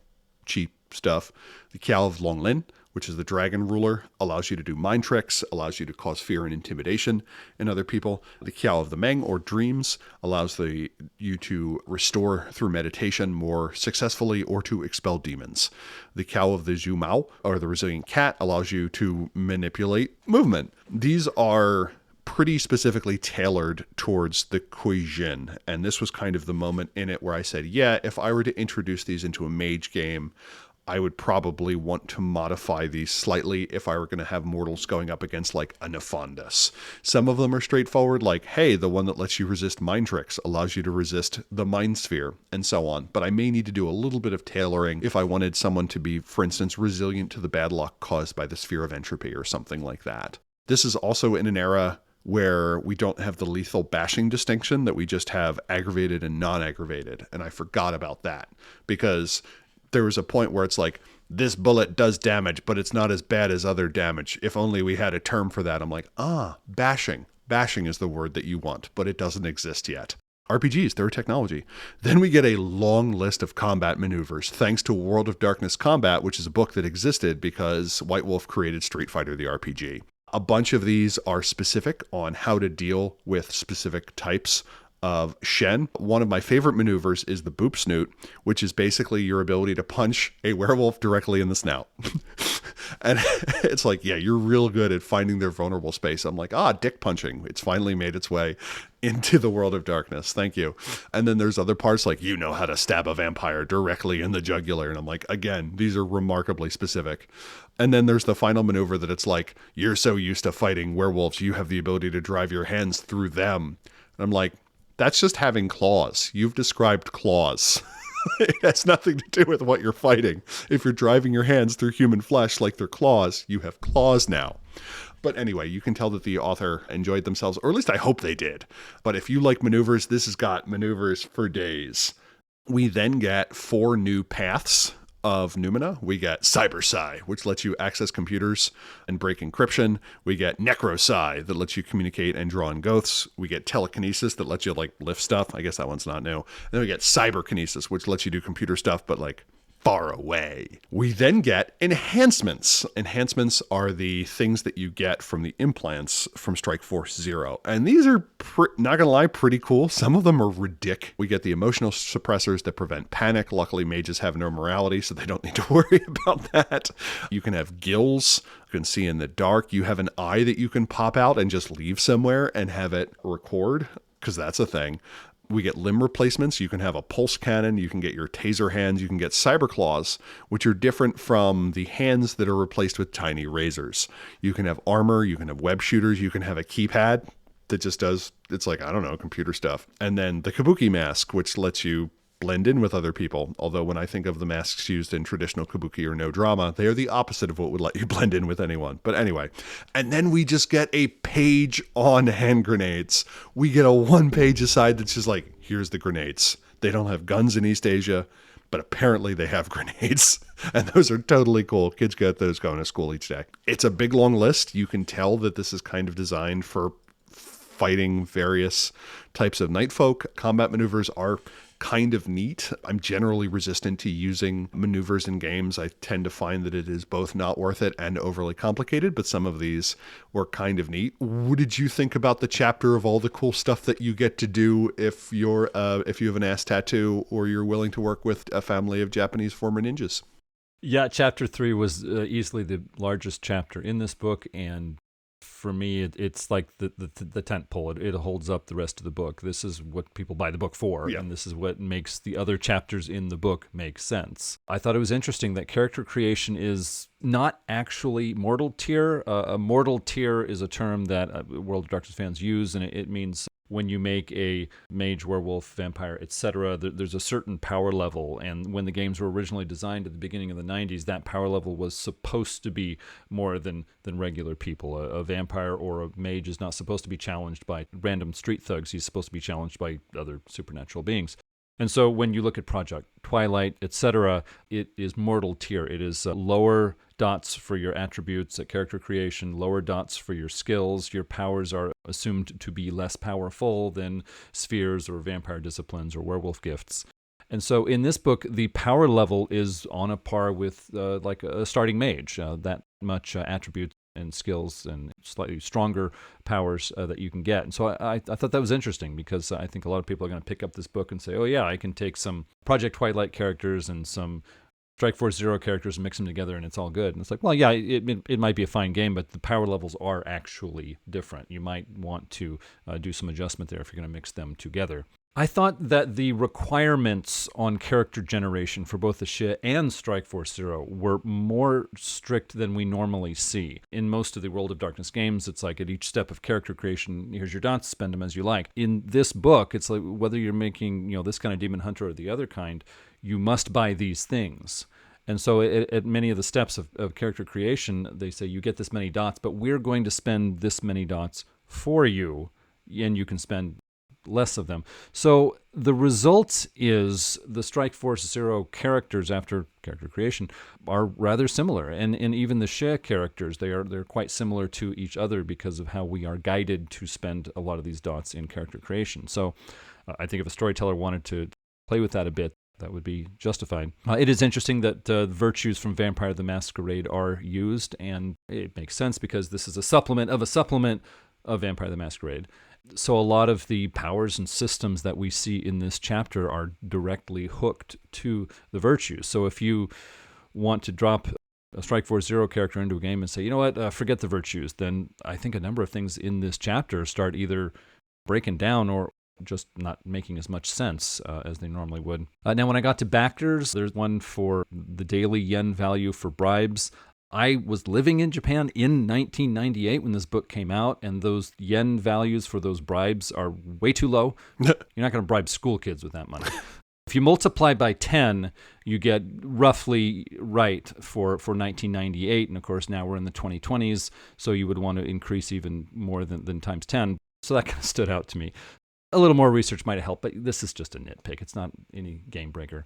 Qi stuff. The Kiao of Longlin, which is the dragon ruler, allows you to do mind tricks, allows you to cause fear and intimidation in other people. The Kiao of the Meng, or Dreams, allows you to restore through meditation more successfully or to expel demons. The Kiao of the Zhu Mao, or the Resilient Cat, allows you to manipulate movement. These are pretty specifically tailored towards the Kuijin, and this was kind of the moment in it where I said, yeah, if I were to introduce these into a Mage game, I would probably want to modify these slightly if I were going to have mortals going up against like a Nefandus. Some of them are straightforward, like, hey, the one that lets you resist mind tricks allows you to resist the mind sphere, and so on. But I may need to do a little bit of tailoring if I wanted someone to be, for instance, resilient to the bad luck caused by the sphere of entropy or something like that. This is also in an era where we don't have the lethal bashing distinction, that we just have aggravated and non-aggravated. And I forgot about that because there was a point where it's like, this bullet does damage, but it's not as bad as other damage. If only we had a term for that. I'm like, bashing. Bashing is the word that you want, but it doesn't exist yet. RPGs, they're a technology. Then we get a long list of combat maneuvers, thanks to World of Darkness Combat, which is a book that existed because White Wolf created Street Fighter, the RPG. A bunch of these are specific on how to deal with specific types of Shen. One of my favorite maneuvers is the boop snoot, which is basically your ability to punch a werewolf directly in the snout. And it's like, yeah, you're real good at finding their vulnerable space. I'm like, dick punching. It's finally made its way into the world of darkness. Thank you. And then there's other parts like, you know how to stab a vampire directly in the jugular. And I'm like, again, these are remarkably specific. And then there's the final maneuver that it's like, you're so used to fighting werewolves, you have the ability to drive your hands through them. And I'm like, that's just having claws. You've described claws. It has nothing to do with what you're fighting. If you're driving your hands through human flesh like they're claws, you have claws now. But anyway, you can tell that the author enjoyed themselves, or at least I hope they did. But if you like maneuvers, this has got maneuvers for days. We then get 4 new paths of Numina. We get Cyber-Psi, which lets you access computers and break encryption. We get Necro-Psi, that lets you communicate and draw in ghosts. We get Telekinesis, that lets you like lift stuff. I guess that one's not new. And then we get Cyberkinesis, which lets you do computer stuff, but like far away. We then get enhancements. Enhancements are the things that you get from the implants from Strike Force Zero. And these are, not gonna lie, pretty cool. Some of them are ridiculous. We get the emotional suppressors that prevent panic. Luckily, mages have no morality, so they don't need to worry about that. You can have gills. You can see in the dark. You have an eye that you can pop out and just leave somewhere and have it record, because that's a thing. We get limb replacements. You can have a pulse cannon. You can get your taser hands. You can get cyber claws, which are different from the hands that are replaced with tiny razors. You can have armor. You can have web shooters. You can have a keypad that just does, it's like, I don't know, computer stuff. And then the kabuki mask, which lets you blend in with other people. Although when I think of the masks used in traditional kabuki or no drama, they are the opposite of what would let you blend in with anyone. But anyway, and then we just get a page on hand grenades. We get a 1-page aside that's just like, here's the grenades. They don't have guns in East Asia, but apparently they have grenades. And those are totally cool. Kids get those going to school each day. It's a big, long list. You can tell that this is kind of designed for fighting various types of night folk. Combat maneuvers are kind of neat. I'm generally resistant to using maneuvers in games. I tend to find that it is both not worth it and overly complicated, but some of these were kind of neat. What did you think about the chapter of all the cool stuff that you get to do if you have an ass tattoo or you're willing to work with a family of Japanese former ninjas? Yeah, chapter 3 was easily the largest chapter in this book, and for me, it's like the tent pole. It holds up the rest of the book. This is what people buy the book for, and this is what makes the other chapters in the book make sense. I thought it was interesting that character creation is not actually mortal tier. A mortal tier is a term that World of Darkness fans use, and it means when you make a mage, werewolf, vampire, etc., there's a certain power level. And when the games were originally designed at the beginning of the 90s, that power level was supposed to be more than regular people. A vampire or a mage is not supposed to be challenged by random street thugs. He's supposed to be challenged by other supernatural beings. And so when you look at Project Twilight, etc., it is mortal tier. It is lower dots for your attributes at character creation, lower dots for your skills. Your powers are assumed to be less powerful than spheres or vampire disciplines or werewolf gifts. And so in this book, the power level is on a par with like a starting mage, that much attributes and skills and slightly stronger powers that you can get. And so I thought that was interesting, because I think a lot of people are going to pick up this book and say, oh yeah, I can take some Project Twilight characters and some Strike Force Zero characters and mix them together and it's all good. And it's like, well, yeah, it might be a fine game, but the power levels are actually different. You might want to do some adjustment there if you're going to mix them together. I thought that the requirements on character generation for both the Shih and Strike Force Zero were more strict than we normally see. In most of the World of Darkness games, it's like at each step of character creation, here's your dots, spend them as you like. In this book, it's like whether you're making, this kind of demon hunter or the other kind, you must buy these things. And so at many of the steps of character creation, they say you get this many dots, but we're going to spend this many dots for you, and you can spend less of them. So the result is the Strike Force Zero characters after character creation are rather similar. And even the Shih characters, they're quite similar to each other because of how we are guided to spend a lot of these dots in character creation. So I think if a storyteller wanted to play with that a bit, that would be justified. It is interesting that virtues from Vampire the Masquerade are used, and it makes sense because this is a supplement of Vampire the Masquerade. So a lot of the powers and systems that we see in this chapter are directly hooked to the virtues. So if you want to drop a Strike Force Zero character into a game and say, you know what, forget the virtues, then I think a number of things in this chapter start either breaking down or just not making as much sense as they normally would. Now, when I got to backers, there's one for the daily yen value for bribes. I was living in Japan in 1998 when this book came out, and those yen values for those bribes are way too low. You're not going to bribe school kids with that money. If you multiply by 10, you get roughly right for 1998. And of course, now we're in the 2020s, so you would want to increase even more than times 10. So that kind of stood out to me. A little more research might have helped, but this is just a nitpick. It's not any game breaker.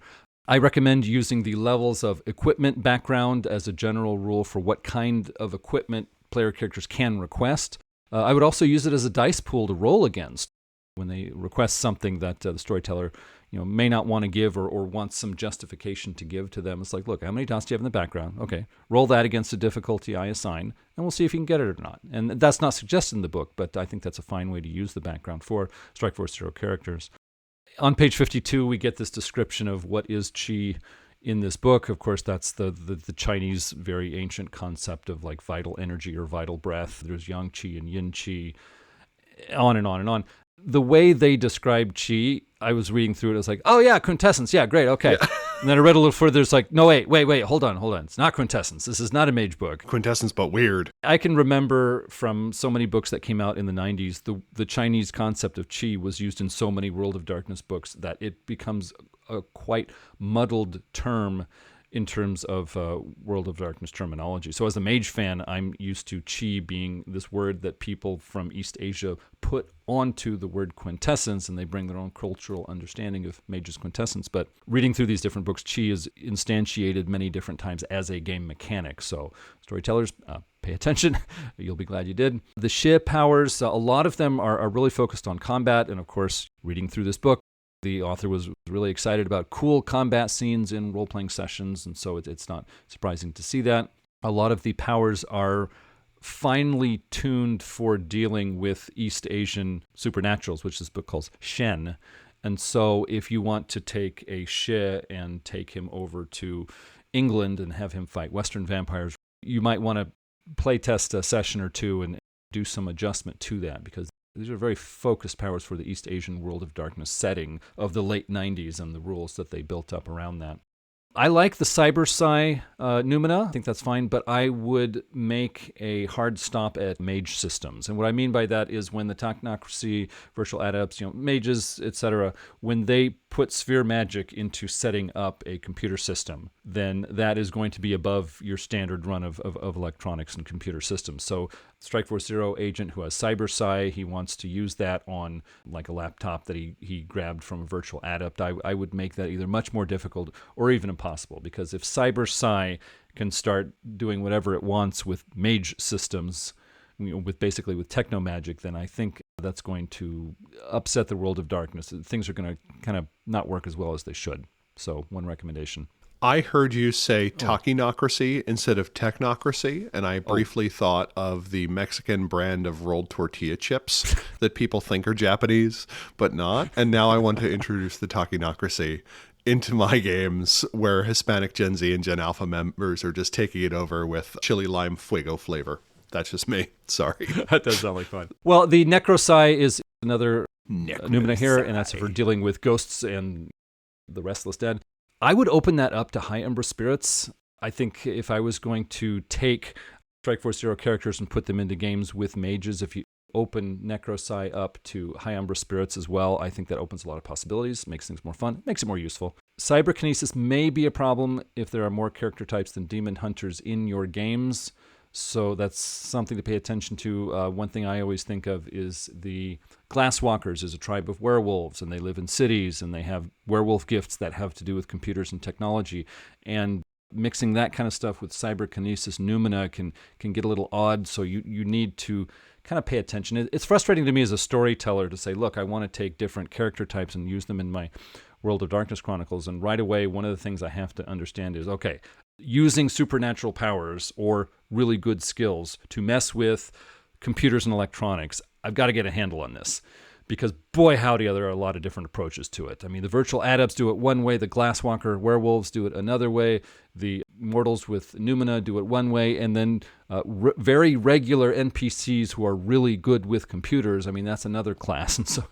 I recommend using the levels of equipment background as a general rule for what kind of equipment player characters can request. I would also use it as a dice pool to roll against when they request something that the storyteller may not want to give or wants some justification to give to them. It's like, look, how many dots do you have in the background? Okay, roll that against the difficulty I assign, and we'll see if you can get it or not. And that's not suggested in the book, but I think that's a fine way to use the background for Strike Force Zero characters. On page 52, we get this description of what is Qi in this book. Of course, that's the Chinese very ancient concept of like vital energy or vital breath. There's Yang Qi and Yin Qi, on and on and on. The way they describe Qi, I was reading through it, I was like, oh yeah, quintessence, yeah, great, okay. Yeah. And then I read a little further, it's like, no, wait, hold on. It's not quintessence. This is not a mage book. Quintessence, but weird. I can remember from so many books that came out in the 90s, the Chinese concept of Qi was used in so many World of Darkness books that it becomes a quite muddled term in terms of World of Darkness terminology. So as a mage fan, I'm used to Qi being this word that people from East Asia put onto the word quintessence, and they bring their own cultural understanding of mage's quintessence. But reading through these different books, Qi is instantiated many different times as a game mechanic. So storytellers, pay attention. You'll be glad you did. The Shih powers, a lot of them are really focused on combat. And of course, reading through this book, the author was really excited about cool combat scenes in role-playing sessions, and so it's not surprising to see that. A lot of the powers are finely tuned for dealing with East Asian supernaturals, which this book calls Shen. And so if you want to take a Shih and take him over to England and have him fight Western vampires, you might want to playtest a session or two and do some adjustment to that, because these are very focused powers for the East Asian World of Darkness setting of the late 90s and the rules that they built up around that. I like the Cyber Psi Numina. I think that's fine, but I would make a hard stop at mage systems. And what I mean by that is when the Technocracy, Virtual Adepts, mages, etc., when they put sphere magic into setting up a computer system, then that is going to be above your standard run of electronics and computer systems. So Strike Force Zero agent who has Cyber Psi, he wants to use that on like a laptop that he grabbed from a virtual adept. I would make that either much more difficult or even impossible, because if Cyber Psi can start doing whatever it wants with mage systems, with techno magic, then I think that's going to upset the World of Darkness. Things are going to kind of not work as well as they should. So one recommendation. I heard you say Takinocracy instead of Technocracy, and I briefly thought of the Mexican brand of rolled tortilla chips that people think are Japanese, but not. And now I want to introduce the Takinocracy into my games where Hispanic Gen Z and Gen Alpha members are just taking it over with chili lime fuego flavor. That's just me. Sorry. That does sound like fun. Well, the Necropsi is another Numina here, and that's for dealing with ghosts and the restless dead. I would open that up to high Umbra spirits. I think if I was going to take Strike Force Zero characters and put them into games with mages, if you open Necropsi up to high Umbra spirits as well, I think that opens a lot of possibilities, makes things more fun, makes it more useful. Cyberkinesis may be a problem if there are more character types than demon hunters in your games. So that's something to pay attention to. One thing I always think of is the Glasswalkers is a tribe of werewolves, and they live in cities, and they have werewolf gifts that have to do with computers and technology. And mixing that kind of stuff with Cyberkinesis Numina can get a little odd, so you need to kind of pay attention. It's frustrating to me as a storyteller to say, look, I want to take different character types and use them in my World of Darkness Chronicles, and right away, one of the things I have to understand is, okay, using supernatural powers or really good skills to mess with computers and electronics, I've got to get a handle on this. Because boy, howdy, there are a lot of different approaches to it. I mean, the virtual adepts do it one way, the Glasswalker werewolves do it another way, the mortals with Numina do it one way, and then very regular NPCs who are really good with computers, I mean, that's another class. And so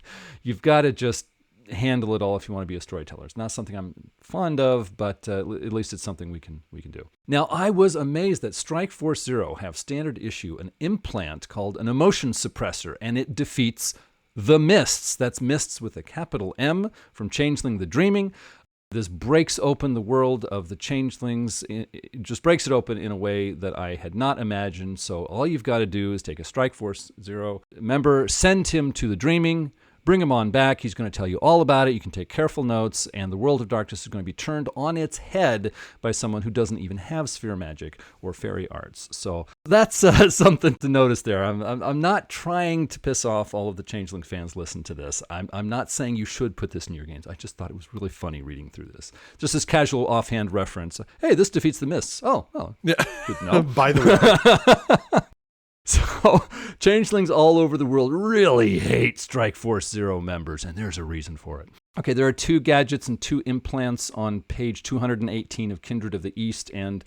you've got to just handle it all if you want to be a storyteller. It's not something I'm fond of, but at least it's something we can do. Now, I was amazed that Strike Force Zero have standard issue an implant called an emotion suppressor, and it defeats the Mists. That's Mists with a capital M from Changeling the Dreaming. This breaks open the world of the Changelings. It just breaks it open in a way that I had not imagined. So all you've got to do is take a Strike Force Zero member, send him to the Dreaming, bring him on back. He's going to tell you all about it. You can take careful notes, and the world of darkness is going to be turned on its head by someone who doesn't even have sphere magic or fairy arts. So that's something to notice there. I'm not trying to piss off all of the Changeling fans listen to this. I'm not saying you should put this in your games. I just thought it was really funny reading through this. Just this casual offhand reference. Hey, this defeats the Mists. Oh, yeah. Good to know. By the way. So, changelings all over the world really hate Strike Force Zero members, and there's a reason for it. Okay, there are 2 gadgets and 2 implants on page 218 of Kindred of the East, and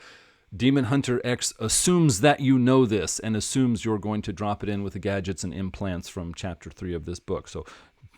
Demon Hunter X assumes that you know this and assumes you're going to drop it in with the gadgets and implants from chapter 3 of this book. So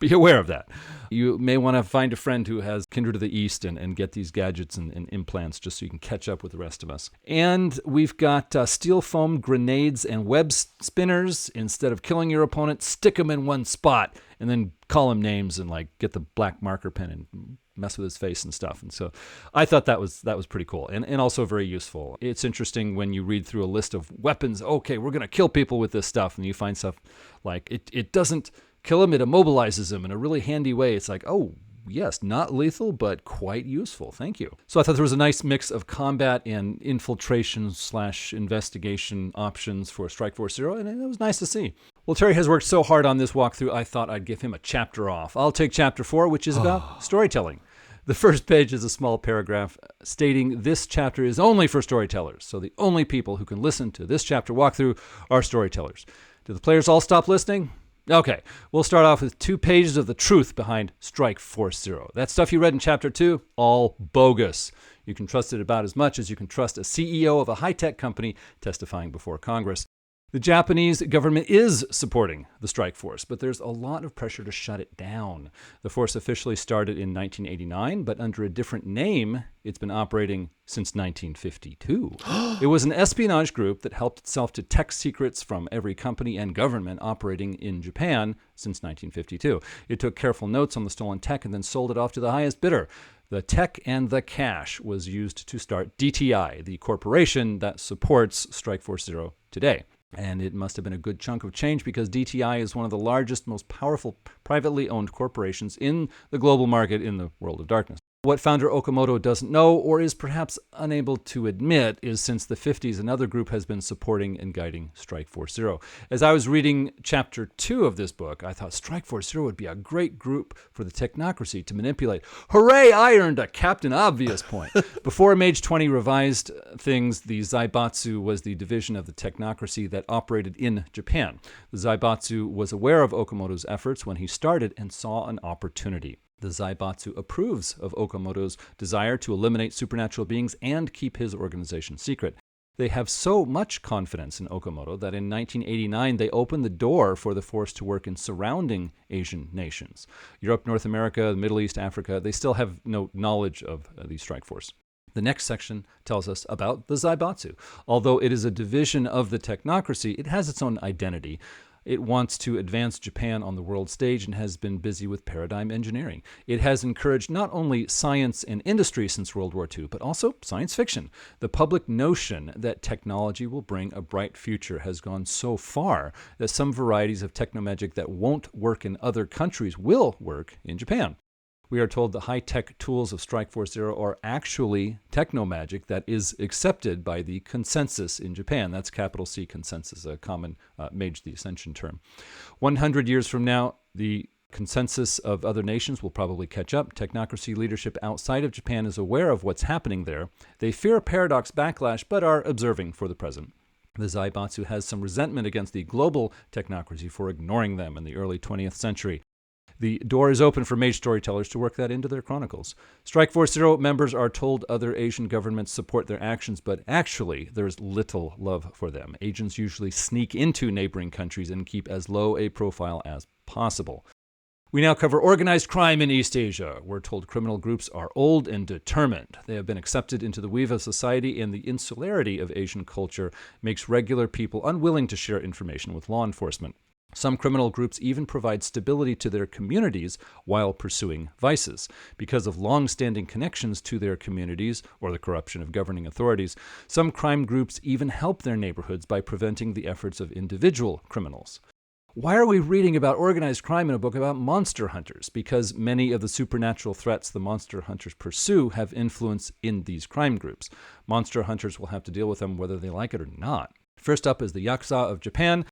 be aware of that. You may want to find a friend who has Kindred of the East and get these gadgets and implants just so you can catch up with the rest of us. And we've got steel foam grenades and web spinners. Instead of killing your opponent, stick them in one spot and then call him names and like get the black marker pen and mess with his face and stuff. And so I thought that was pretty cool and also very useful. It's interesting when you read through a list of weapons. Okay, we're going to kill people with this stuff. And you find stuff like it doesn't kill him, it immobilizes him in a really handy way. It's like, oh, yes, not lethal, but quite useful. Thank you. So I thought there was a nice mix of combat and infiltration/investigation options for Strike Force Zero, and it was nice to see. Well, Terry has worked so hard on this walkthrough, I thought I'd give him a chapter off. I'll take chapter 4, which is about storytelling. The first page is a small paragraph stating this chapter is only for storytellers. So the only people who can listen to this chapter walkthrough are storytellers. Do the players all stop listening? Okay, we'll start off with 2 pages of the truth behind Strike Force Zero. That stuff you read in Chapter 2, all bogus. You can trust it about as much as you can trust a CEO of a high-tech company testifying before Congress. The Japanese government is supporting the strike force, but there's a lot of pressure to shut it down. The force officially started in 1989, but under a different name, it's been operating since 1952. It was an espionage group that helped itself to tech secrets from every company and government operating in Japan since 1952. It took careful notes on the stolen tech and then sold it off to the highest bidder. The tech and the cash was used to start DTI, the corporation that supports Strike Force Zero today. And it must have been a good chunk of change because DTI is one of the largest, most powerful privately owned corporations in the global market in the world of darkness. What founder Okamoto doesn't know or is perhaps unable to admit is since the 50s, another group has been supporting and guiding Strike Force Zero. As I was reading Chapter 2 of this book, I thought Strike Force Zero would be a great group for the technocracy to manipulate. Hooray, I earned a Captain Obvious point. Before Mage 20 revised things, the Zaibatsu was the division of the technocracy that operated in Japan. The Zaibatsu was aware of Okamoto's efforts when he started and saw an opportunity. The Zaibatsu approves of Okamoto's desire to eliminate supernatural beings and keep his organization secret. They have so much confidence in Okamoto that in 1989 they opened the door for the force to work in surrounding Asian nations. Europe, North America, the Middle East, Africa, they still have no knowledge of the strike force. The next section tells us about the Zaibatsu. Although it is a division of the technocracy, it has its own identity. It wants to advance Japan on the world stage and has been busy with paradigm engineering. It has encouraged not only science and industry since World War II, but also science fiction. The public notion that technology will bring a bright future has gone so far that some varieties of technomagic that won't work in other countries will work in Japan. We are told the high-tech tools of Strike Force Zero are actually technomagic that is accepted by the consensus in Japan. That's capital C consensus, a common Mage the Ascension term. 100 years from now, the consensus of other nations will probably catch up. Technocracy leadership outside of Japan is aware of what's happening there. They fear a paradox backlash, but are observing for the present. The Zaibatsu has some resentment against the global technocracy for ignoring them in the early 20th century. The door is open for Mage storytellers to work that into their chronicles. Strike Force Zero members are told other Asian governments support their actions, but actually there's little love for them. Agents usually sneak into neighboring countries and keep as low a profile as possible. We now cover organized crime in East Asia. We're told criminal groups are old and determined. They have been accepted into the weave of society, and the insularity of Asian culture makes regular people unwilling to share information with law enforcement. Some criminal groups even provide stability to their communities while pursuing vices. Because of long-standing connections to their communities or the corruption of governing authorities, some crime groups even help their neighborhoods by preventing the efforts of individual criminals. Why are we reading about organized crime in a book about monster hunters? Because many of the supernatural threats the monster hunters pursue have influence in these crime groups. Monster hunters will have to deal with them whether they like it or not. First up is the Yakuza of Japan.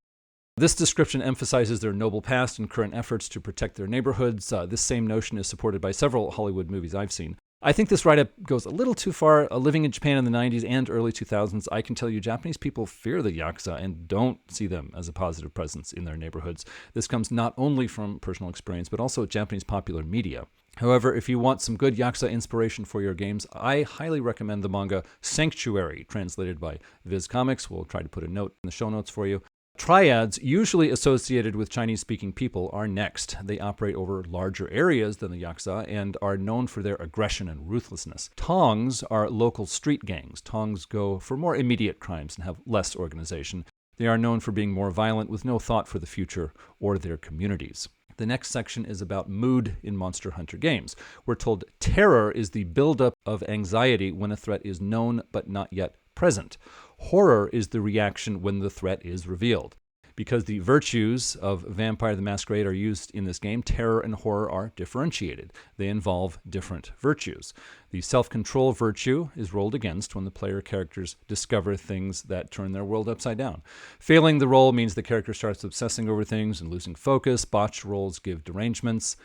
This description emphasizes their noble past and current efforts to protect their neighborhoods. This same notion is supported by several Hollywood movies I've seen. I think this write-up goes a little too far. Living in Japan in the 90s and early 2000s, I can tell you Japanese people fear the Yakuza and don't see them as a positive presence in their neighborhoods. This comes not only from personal experience, but also Japanese popular media. However, if you want some good Yakuza inspiration for your games, I highly recommend the manga Sanctuary, translated by Viz Comics. We'll try to put a note in the show notes for you. Triads, usually associated with Chinese-speaking people, are next. They operate over larger areas than the Yakuza and are known for their aggression and ruthlessness. Tongs are local street gangs. Tongs go for more immediate crimes and have less organization. They are known for being more violent with no thought for the future or their communities. The next section is about mood in Monster Hunter games. We're told terror is the buildup of anxiety when a threat is known but not yet present. Horror is the reaction when the threat is revealed. Because the virtues of Vampire the Masquerade are used in this game, terror and horror are differentiated. They involve different virtues. The self-control virtue is rolled against when the player characters discover things that turn their world upside down. Failing the roll means the character starts obsessing over things and losing focus. Botched rolls give derangements.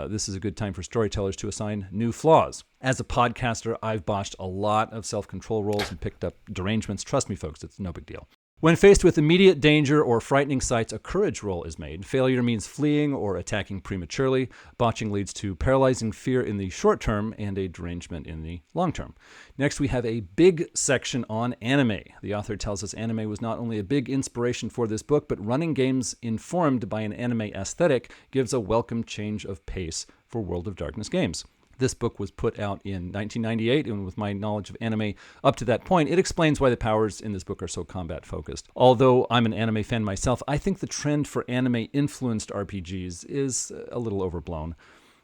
This is a good time for storytellers to assign new flaws. As a podcaster, I've botched a lot of self-control rolls and picked up derangements. Trust me, folks, it's no big deal. When faced with immediate danger or frightening sights, a courage roll is made. Failure means fleeing or attacking prematurely. Botching leads to paralyzing fear in the short term and a derangement in the long term. Next, we have a big section on anime. The author tells us anime was not only a big inspiration for this book, but running games informed by an anime aesthetic gives a welcome change of pace for World of Darkness games. This book was put out in 1998, and with my knowledge of anime up to that point, it explains why the powers in this book are so combat-focused. Although I'm an anime fan myself, I think the trend for anime-influenced RPGs is a little overblown.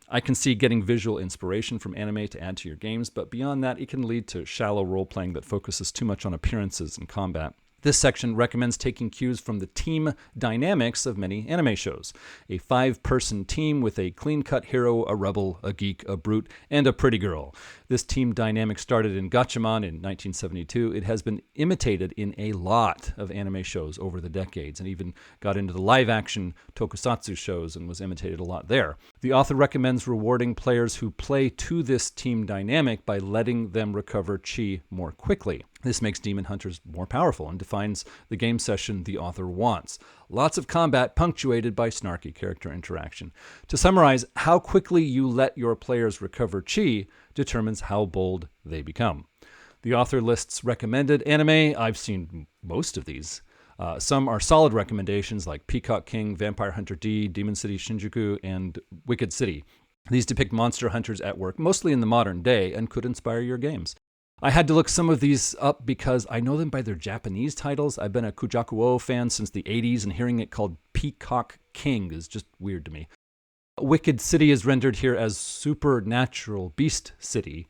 I can see getting visual inspiration from anime to add to your games, but beyond that, it can lead to shallow role-playing that focuses too much on appearances and combat. This section recommends taking cues from the team dynamics of many anime shows. A 5-person team with a clean-cut hero, a rebel, a geek, a brute, and a pretty girl. This team dynamic started in Gatchaman in 1972. It has been imitated in a lot of anime shows over the decades and even got into the live-action tokusatsu shows and was imitated a lot there. The author recommends rewarding players who play to this team dynamic by letting them recover chi more quickly. This makes demon hunters more powerful and defines the game session the author wants. Lots of combat punctuated by snarky character interaction. To summarize, how quickly you let your players recover chi determines how bold they become. The author lists recommended anime. I've seen most of these. Some are solid recommendations like Peacock King, Vampire Hunter D, Demon City Shinjuku, and Wicked City. These depict monster hunters at work, mostly in the modern day, and could inspire your games. I had to look some of these up because I know them by their Japanese titles. I've been a Kujakuo fan since the 80s, and hearing it called Peacock King is just weird to me. Wicked City is rendered here as Supernatural Beast City.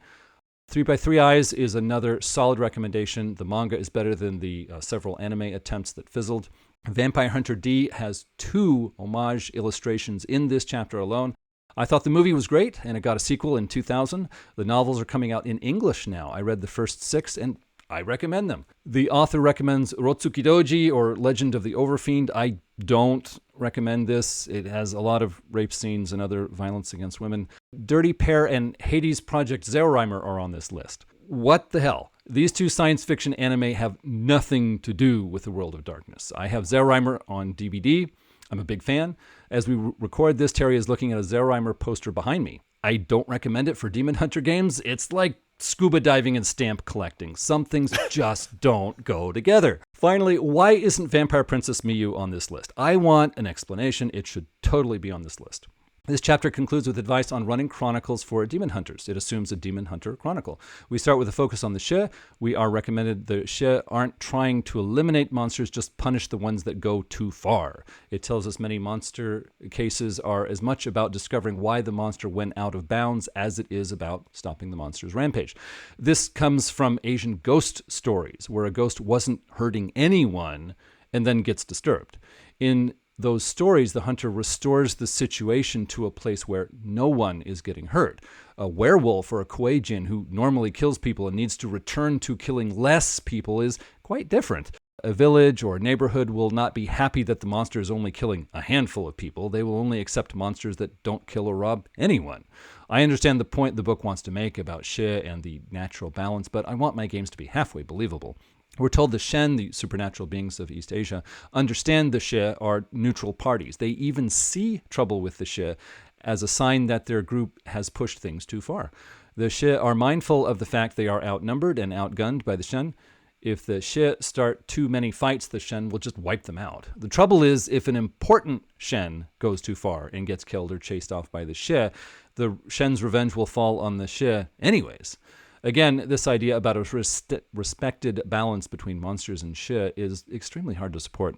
3x3 Eyes is another solid recommendation. The manga is better than the several anime attempts that fizzled. Vampire Hunter D has 2 homage illustrations in this chapter alone. I thought the movie was great, and it got a sequel in 2000. The novels are coming out in English now. I read the first 6, and I recommend them. The author recommends Rotsukidoji, or Legend of the Overfiend. I don't recommend this. It has a lot of rape scenes and other violence against women. Dirty Pair and Hades Project Zerorimer are on this list. What the hell? These two science fiction anime have nothing to do with the World of Darkness. I have Zerorimer on DVD. I'm a big fan. As we record this, Terry is looking at a Zerorimer poster behind me. I don't recommend it for Demon Hunter games. It's like scuba diving and stamp collecting. Some things just don't go together. Finally, why isn't Vampire Princess Miyu on this list? I want an explanation. It should totally be on this list. This chapter concludes with advice on running chronicles for demon hunters. It assumes a demon hunter chronicle. We start with a focus on the Shih. We are recommended the Shih aren't trying to eliminate monsters, just punish the ones that go too far. It tells us many monster cases are as much about discovering why the monster went out of bounds as it is about stopping the monster's rampage. This comes from Asian ghost stories, where a ghost wasn't hurting anyone and then gets disturbed. In those stories, the hunter restores the situation to a place where no one is getting hurt. A werewolf or a kuei-jin who normally kills people and needs to return to killing less people is quite different. A village or neighborhood will not be happy that the monster is only killing a handful of people. They will only accept monsters that don't kill or rob anyone. I understand the point the book wants to make about Shih and the natural balance, but I want my games to be halfway believable. We're told the Shen, the supernatural beings of East Asia, understand the Shih are neutral parties. They even see trouble with the Shih as a sign that their group has pushed things too far. The Shih are mindful of the fact they are outnumbered and outgunned by the Shen. If the Shih start too many fights, the Shen will just wipe them out. The trouble is, if an important Shen goes too far and gets killed or chased off by the Shih, the Shen's revenge will fall on the Shih anyways. Again, this idea about a respected balance between monsters and Shih is extremely hard to support.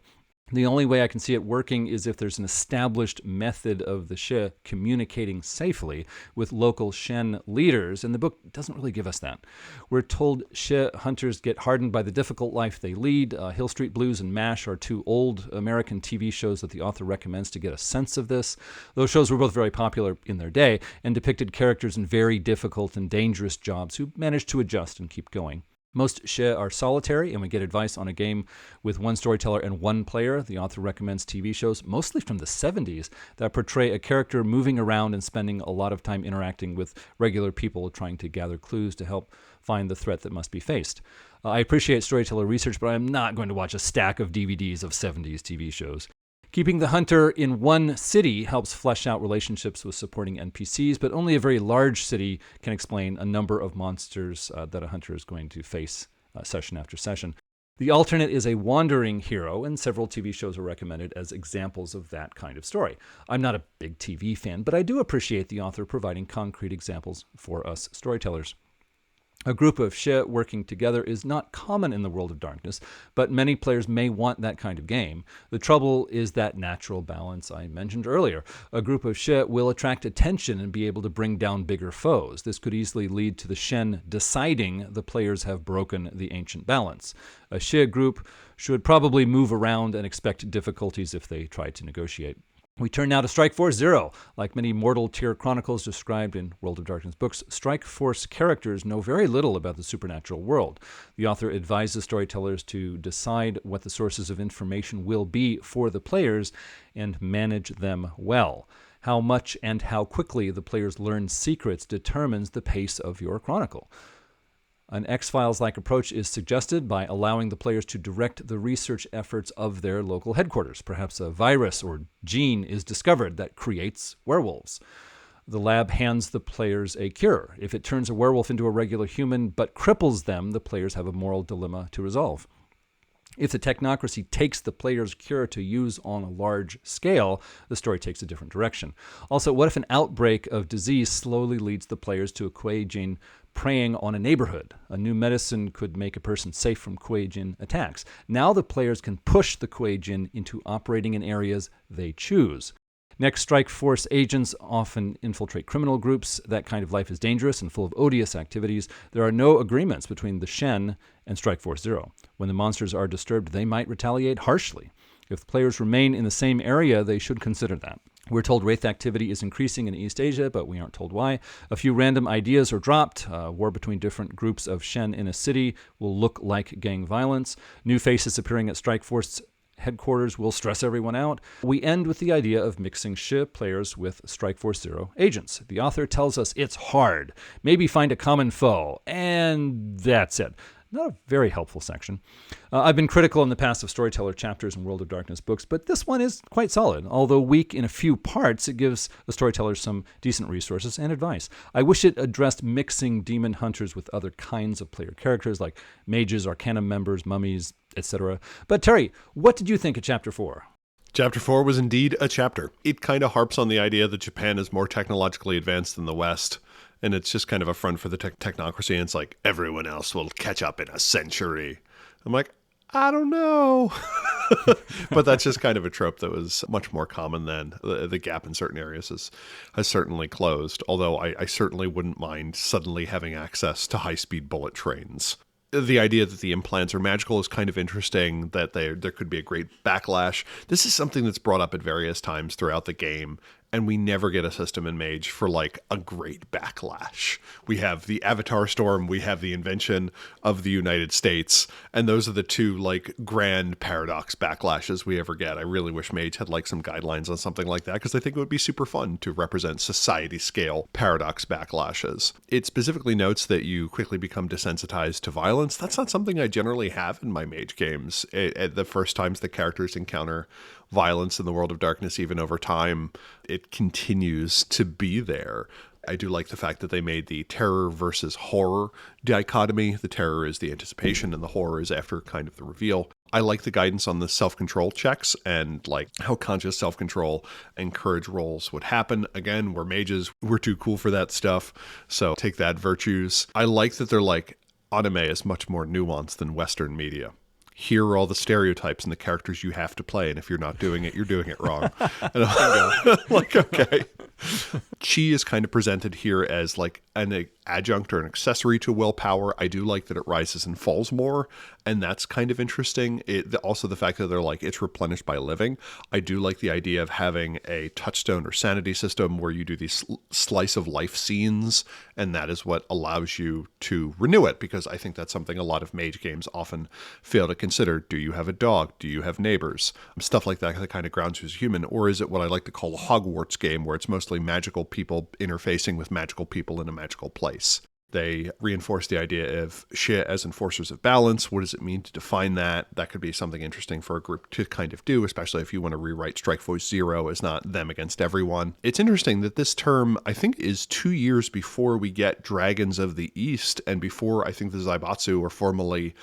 The only way I can see it working is if there's an established method of the Shih communicating safely with local Shen leaders, and the book doesn't really give us that. We're told Shih hunters get hardened by the difficult life they lead. Hill Street Blues and MASH are two old American TV shows that the author recommends to get a sense of this. Those shows were both very popular in their day and depicted characters in very difficult and dangerous jobs who managed to adjust and keep going. Most Shih are solitary, and we get advice on a game with one storyteller and one player. The author recommends TV shows, mostly from the 70s, that portray a character moving around and spending a lot of time interacting with regular people, trying to gather clues to help find the threat that must be faced. I appreciate storyteller research, but I'm not going to watch a stack of DVDs of 70s TV shows. Keeping the hunter in one city helps flesh out relationships with supporting NPCs, but only a very large city can explain a number of monsters that a hunter is going to face session after session. The alternate is a wandering hero, and several TV shows are recommended as examples of that kind of story. I'm not a big TV fan, but I do appreciate the author providing concrete examples for us storytellers. A group of Shih working together is not common in the World of Darkness, but many players may want that kind of game. The trouble is that natural balance I mentioned earlier. A group of Shih will attract attention and be able to bring down bigger foes. This could easily lead to the Shen deciding the players have broken the ancient balance. A Shih group should probably move around and expect difficulties if they try to negotiate. We turn now to Strike Force Zero. Like many Mortal Tier chronicles described in World of Darkness books, Strike Force characters know very little about the supernatural world. The author advises storytellers to decide what the sources of information will be for the players and manage them well. How much and how quickly the players learn secrets determines the pace of your chronicle. An X-Files-like approach is suggested by allowing the players to direct the research efforts of their local headquarters. Perhaps a virus or gene is discovered that creates werewolves. The lab hands the players a cure. If it turns a werewolf into a regular human but cripples them, the players have a moral dilemma to resolve. If the technocracy takes the player's cure to use on a large scale, the story takes a different direction. Also, what if an outbreak of disease slowly leads the players to a kuei-jin preying on a neighborhood? A new medicine could make a person safe from kuei-jin attacks. Now the players can push the kuei-jin into operating in areas they choose. Next, Strike Force agents often infiltrate criminal groups. That kind of life is dangerous and full of odious activities. There are no agreements between the Shen and Strike Force Zero. When the monsters are disturbed, they might retaliate harshly. If the players remain in the same area, they should consider that. We're told Wraith activity is increasing in East Asia, but we aren't told why. A few random ideas are dropped. War between different groups of Shen in a city will look like gang violence. New faces appearing at Strikeforce headquarters will stress everyone out. We end with the idea of mixing Shih players with Strikeforce Zero agents. The author tells us it's hard. Maybe find a common foe. And that's it. Not a very helpful section. I've been critical in the past of storyteller chapters in World of Darkness books, but this one is quite solid. Although weak in a few parts, it gives the storyteller some decent resources and advice. I wish it addressed mixing demon hunters with other kinds of player characters like mages, arcana members, mummies, etc. But Terry, what did you think of Chapter 4? Chapter 4 was indeed a chapter. It kind of harps on the idea that Japan is more technologically advanced than the West. And it's just kind of a front for the technocracy. And it's like, everyone else will catch up in a century. I'm like, I don't know. But that's just kind of a trope that was much more common then. The gap in certain areas has certainly closed. Although I certainly wouldn't mind suddenly having access to high-speed bullet trains. The idea that the implants are magical is kind of interesting, that there could be a great backlash. This is something that's brought up at various times throughout the game, and we never get a system in Mage for, like, a great backlash. We have the Avatar Storm, we have the invention of the United States, and those are the two, like, grand paradox backlashes we ever get. I really wish Mage had, like, some guidelines on something like that, because I think it would be super fun to represent society-scale paradox backlashes. It specifically notes that you quickly become desensitized to violence. That's not something I generally have in my Mage games. At the first times the characters encounter violence in the World of Darkness, even over time, it continues to be there. I do like the fact that they made the terror versus horror dichotomy. The terror is the anticipation and the horror is after kind of the reveal. I like the guidance on the self-control checks and like how conscious self-control and courage rolls would happen. Again, we're mages. We're too cool for that stuff. So take that virtues. I like that they're like, anime is much more nuanced than Western media. Here are all the stereotypes and the characters you have to play, and if you're not doing it, you're doing it wrong. And I'm like, okay. Shih is kind of presented here as like an adjunct or an accessory to willpower. I do like that it rises and falls more, and that's kind of interesting. Also the fact that they're like, it's replenished by living. I do like the idea of having a touchstone or sanity system where you do these slice of life scenes, and that is what allows you to renew it, because I think that's something a lot of Mage games often fail to consider. Do you have a dog? Do you have neighbors? Stuff like that kind of grounds you as a human. Or is it what I like to call a Hogwarts game, where it's mostly magical people interfacing with magical people in a magical place? They reinforce the idea of Shih as enforcers of balance. What does it mean to define that? That could be something interesting for a group to kind of do, especially if you want to rewrite Strikeforce Zero as not them against everyone. It's interesting that this term, I think, is 2 years before we get Dragons of the East, and before I think the Zaibatsu were formally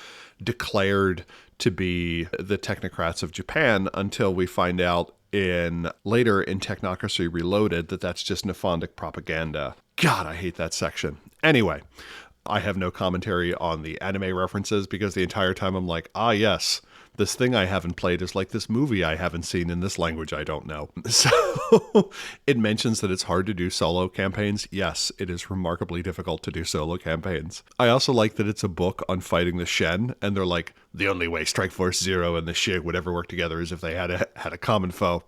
declared to be the technocrats of Japan, until we find out later in Technocracy Reloaded that that's just Nephondic propaganda. God, I hate that section. Anyway, I have no commentary on the anime references, because the entire time I'm like, yes, this thing I haven't played is like this movie I haven't seen in this language I don't know. So it mentions that it's hard to do solo campaigns. Yes, it is remarkably difficult to do solo campaigns. I also like that it's a book on fighting the Shen, and they're like, the only way Strikeforce Zero and the Shih would ever work together is if they had a common foe.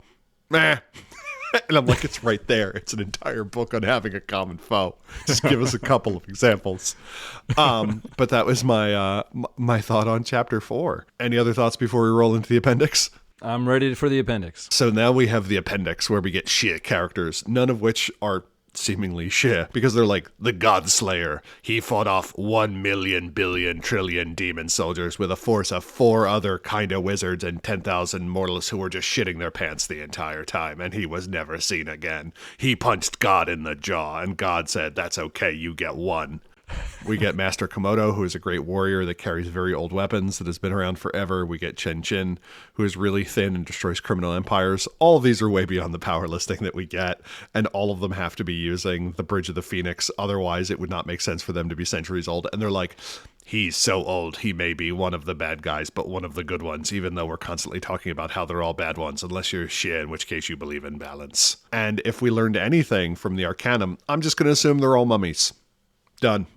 Meh. And I'm like, it's right there. It's an entire book on having a common foe. Just give us a couple of examples. But that was my my thought on Chapter 4. Any other thoughts before we roll into the appendix? I'm ready for the appendix. So now we have the appendix, where we get Shih characters, none of which are seemingly Shih, because they're like the God Slayer. He fought off 1 million billion trillion demon soldiers with a force of 4 other kind of wizards and 10,000 mortals who were just shitting their pants the entire time, and he was never seen again. He punched God in the jaw, and God said, that's okay, you get 1. We get Master Komodo, who is a great warrior that carries very old weapons that has been around forever. We get Chen, who is really thin and destroys criminal empires. All of these are way beyond the power listing that we get, and all of them have to be using the Bridge of the Phoenix. Otherwise, it would not make sense for them to be centuries old. And they're like, he's so old, he may be one of the bad guys, but one of the good ones, even though we're constantly talking about how they're all bad ones, unless you're Shih, in which case you believe in balance. And if we learned anything from the Arcanum, I'm just going to assume they're all mummies. Done.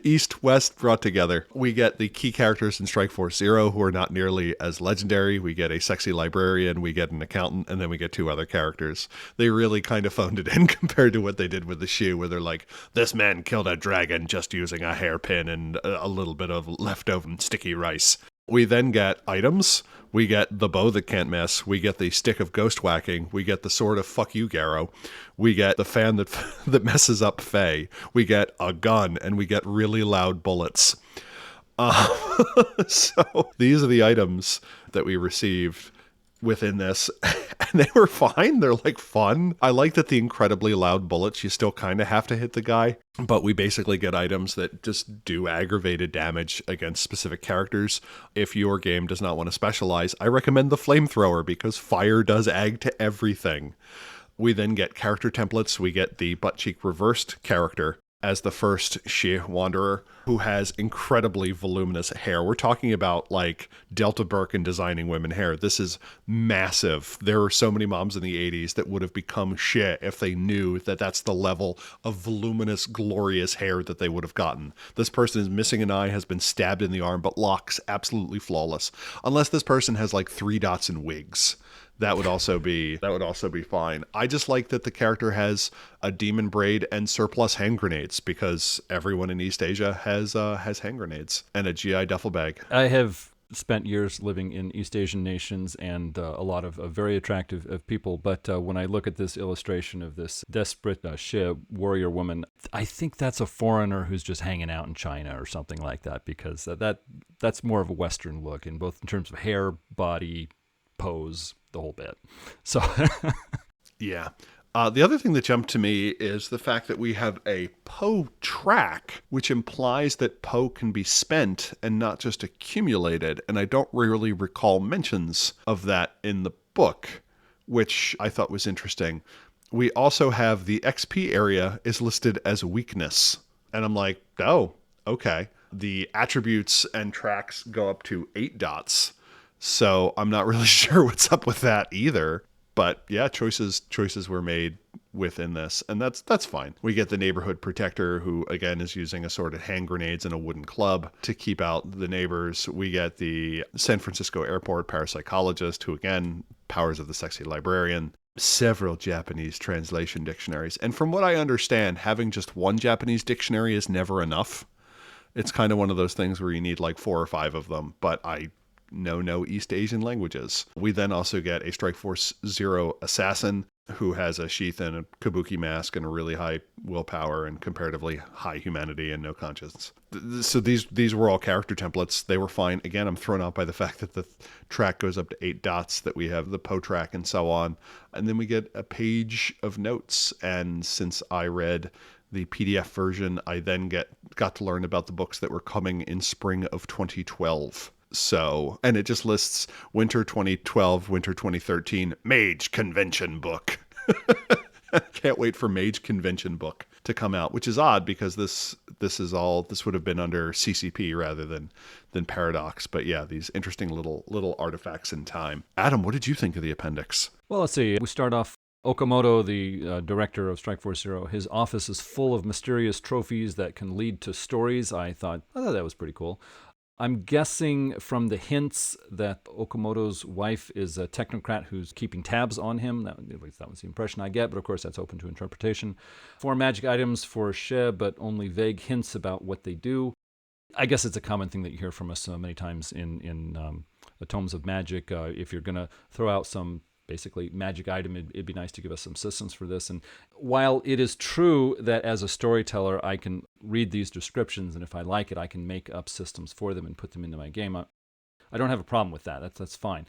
East, West brought together. We get the key characters in Strike Force Zero who are not nearly as legendary. We get a sexy librarian, we get an accountant, and then we get 2 other characters. They really kind of phoned it in compared to what they did with the Shih, where they're like, this man killed a dragon just using a hairpin and a little bit of leftover sticky rice. We then get items. We get the bow that can't miss. We get the stick of ghost whacking. We get the sword of fuck you, Garrow. We get the fan that messes up Faye. We get a gun, and we get really loud bullets. So these are the items that we received within this, and they were fine. They're like fun. I like that the incredibly loud bullets, you still kind of have to hit the guy, but we basically get items that just do aggravated damage against specific characters. If your game does not want to specialize, I recommend the flamethrower because fire does ag to everything. We then get character templates. We get the butt cheek reversed character as the first Shih Wanderer, who has incredibly voluminous hair. We're talking about like Delta Birkin designing women hair. This is massive. There were so many moms in the 80s that would have become Shih if they knew that that's the level of voluminous, glorious hair that they would have gotten. This person is missing an eye, has been stabbed in the arm, but locks absolutely flawless. Unless this person has like 3 dots in wigs. That would also be fine. I just like that the character has a demon braid and surplus hand grenades because everyone in East Asia has hand grenades and a GI duffel bag. I have spent years living in East Asian nations and a lot of very attractive people. But when I look at this illustration of this desperate Shih warrior woman, I think that's a foreigner who's just hanging out in China or something like that, because that's more of a Western look in terms of hair, body, pose, the whole bit. So yeah. The other thing that jumped to me is the fact that we have a Poe track, which implies that Poe can be spent and not just accumulated. And I don't really recall mentions of that in the book, which I thought was interesting. We also have the XP area is listed as weakness. And I'm like, oh, okay. The attributes and tracks go up to 8 dots. So I'm not really sure what's up with that either. But yeah, choices were made within this, and that's fine. We get the neighborhood protector, who again is using assorted hand grenades and a wooden club to keep out the neighbors. We get the San Francisco airport parapsychologist, who again, powers of the sexy librarian. Several Japanese translation dictionaries. And from what I understand, having just one Japanese dictionary is never enough. It's kind of one of those things where you need like 4 or 5 of them, but I know no East Asian languages. We then also get a Strike Force Zero assassin who has a sheath and a kabuki mask and a really high willpower and comparatively high humanity and no conscience. So these were all character templates. They were fine. Again, I'm thrown out by the fact that the track goes up to 8 dots, that we have the Poe track and so on. And then we get a page of notes. And since I read the PDF version, I then got to learn about the books that were coming in spring of 2012. So, and it just lists winter 2012, winter 2013, Mage convention book. Can't wait for Mage convention book to come out, which is odd because this would have been under CCP rather than Paradox. But yeah, these interesting little artifacts in time. Adam, what did you think of the appendix? Well, let's see. We start off. Okamoto, the director of Strike Force Zero, his office is full of mysterious trophies that can lead to stories. I thought that was pretty cool. I'm guessing from the hints that Okamoto's wife is a technocrat who's keeping tabs on him. At least that was the impression I get, but of course that's open to interpretation. 4 magic items for Shih, but only vague hints about what they do. I guess it's a common thing that you hear from us many times in the tomes of Magick. If you're going to throw out some basically magic item, it'd be nice to give us some systems for this. And while it is true that as a storyteller, I can read these descriptions, and if I like it, I can make up systems for them and put them into my game, I don't have a problem with that. That's fine.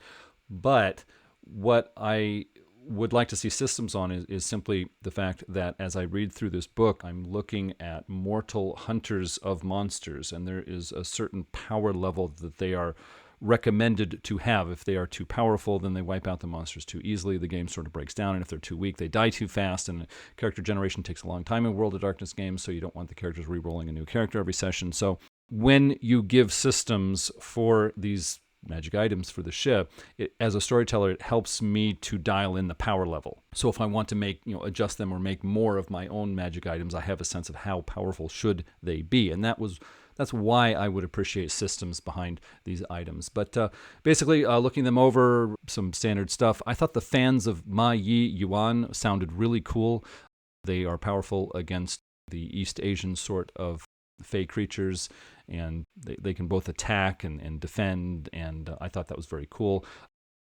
But what I would like to see systems on is simply the fact that as I read through this book, I'm looking at mortal hunters of monsters, and there is a certain power level that they are recommended to have. If they are too powerful, then they wipe out the monsters too easily. The game sort of breaks down, and if they're too weak, they die too fast, and character generation takes a long time in World of Darkness games, so you don't want the characters re-rolling a new character every session. So when you give systems for these magic items for the Shih, as a storyteller, it helps me to dial in the power level. So if I want to make, adjust them or make more of my own magic items, I have a sense of how powerful should they be. And that's why I would appreciate systems behind these items. But basically, looking them over, some standard stuff, I thought the fans of Ma Yi Yuan sounded really cool. They are powerful against the East Asian sort of fey creatures, and they can both attack and defend, and I thought that was very cool.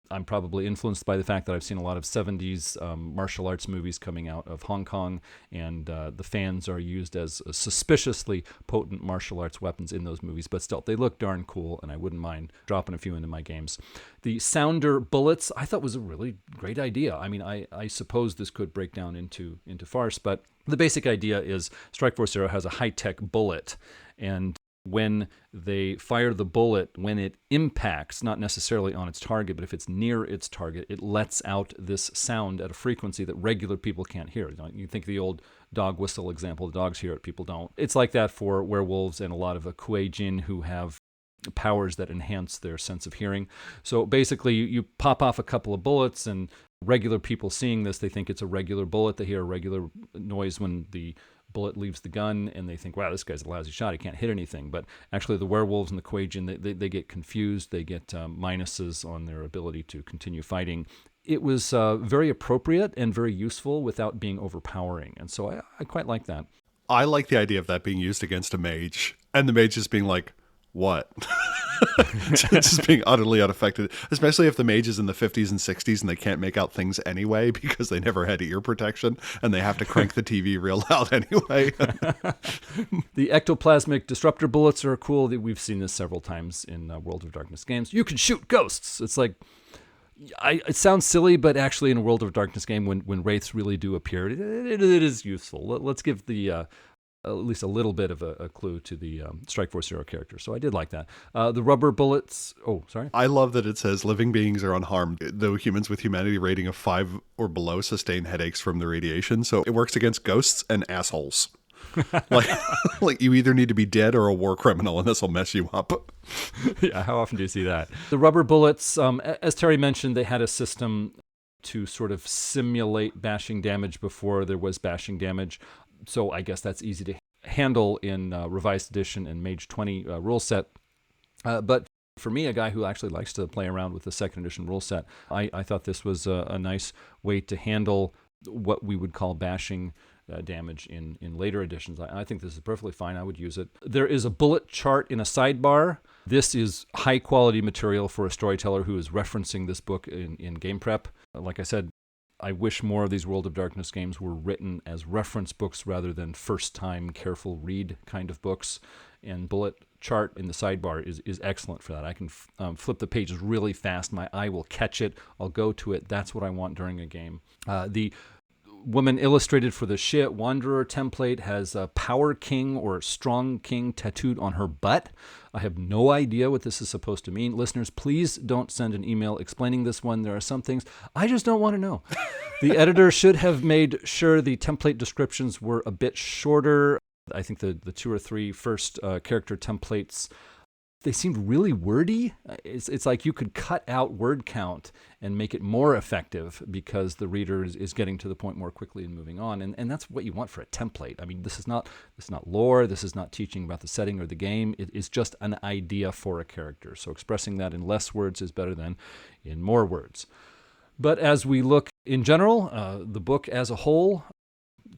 I'm probably influenced by the fact that I've seen a lot of 70s martial arts movies coming out of Hong Kong, and the fans are used as suspiciously potent martial arts weapons in those movies, but still, they look darn cool, and I wouldn't mind dropping a few into my games. The sounder bullets, I thought was a really great idea. I mean, I suppose this could break down into farce, but the basic idea is Strike Force Zero has a high-tech bullet, and when they fire the bullet, when it impacts, not necessarily on its target, but if it's near its target, it lets out this sound at a frequency that regular people can't hear. You think the old dog whistle example, the dogs hear it, people don't. It's like that for werewolves and a lot of Kuei Jin who have powers that enhance their sense of hearing. So basically, you pop off a couple of bullets, and regular people seeing this, they think it's a regular bullet. They hear a regular noise when the bullet leaves the gun, and they think, wow, this guy's a lousy shot, he can't hit anything. But actually the werewolves and the Kuei Jin, they get confused, they get minuses on their ability to continue fighting. It was very appropriate and very useful without being overpowering, and so I quite like that. I like the idea of that being used against a mage, and the mage just being like, what? Just being utterly unaffected, especially if the mage is in the 50s and 60s and they can't make out things anyway because they never had ear protection and they have to crank the TV real loud anyway. The ectoplasmic disruptor bullets are cool. We've seen this several times in World of Darkness games. You can shoot ghosts. It's like, it sounds silly, but actually in a World of Darkness game, when wraiths really do appear, it is useful. Let's give the at least a little bit of a clue to the Strike Force Zero character. So I did like that. The rubber bullets. Oh, sorry. I love that it says living beings are unharmed, though humans with humanity rating of 5 or below sustain headaches from the radiation. So it works against ghosts and assholes. like you either need to be dead or a war criminal, and this will mess you up. Yeah, how often do you see that? The rubber bullets, as Terry mentioned, they had a system to sort of simulate bashing damage before there was bashing damage. So I guess that's easy to handle in Revised Edition and Mage 20 rule set. But for me, a guy who actually likes to play around with the second edition rule set, I thought this was a nice way to handle what we would call bashing damage in later editions. I think this is perfectly fine. I would use it. There is a bullet chart in a sidebar. This is high quality material for a storyteller who is referencing this book in game prep. Like I said, I wish more of these World of Darkness games were written as reference books rather than first-time careful read kind of books. And bullet chart in the sidebar is excellent for that. I can flip the pages really fast. My eye will catch it. I'll go to it. That's what I want during a game. The woman illustrated for the Shih Wanderer template has a Power King or Strong King tattooed on her butt. I have no idea what this is supposed to mean. Listeners, please don't send an email explaining this one. There are some things I just don't want to know. The editor should have made sure the template descriptions were a bit shorter. I think the 2 or 3 first character templates, they seemed really wordy. It's like you could cut out word count and make it more effective because the reader is getting to the point more quickly and moving on. And that's what you want for a template. I mean, this is not lore. This is not teaching about the setting or the game. It is just an idea for a character. So expressing that in less words is better than in more words. But as we look in general, the book as a whole,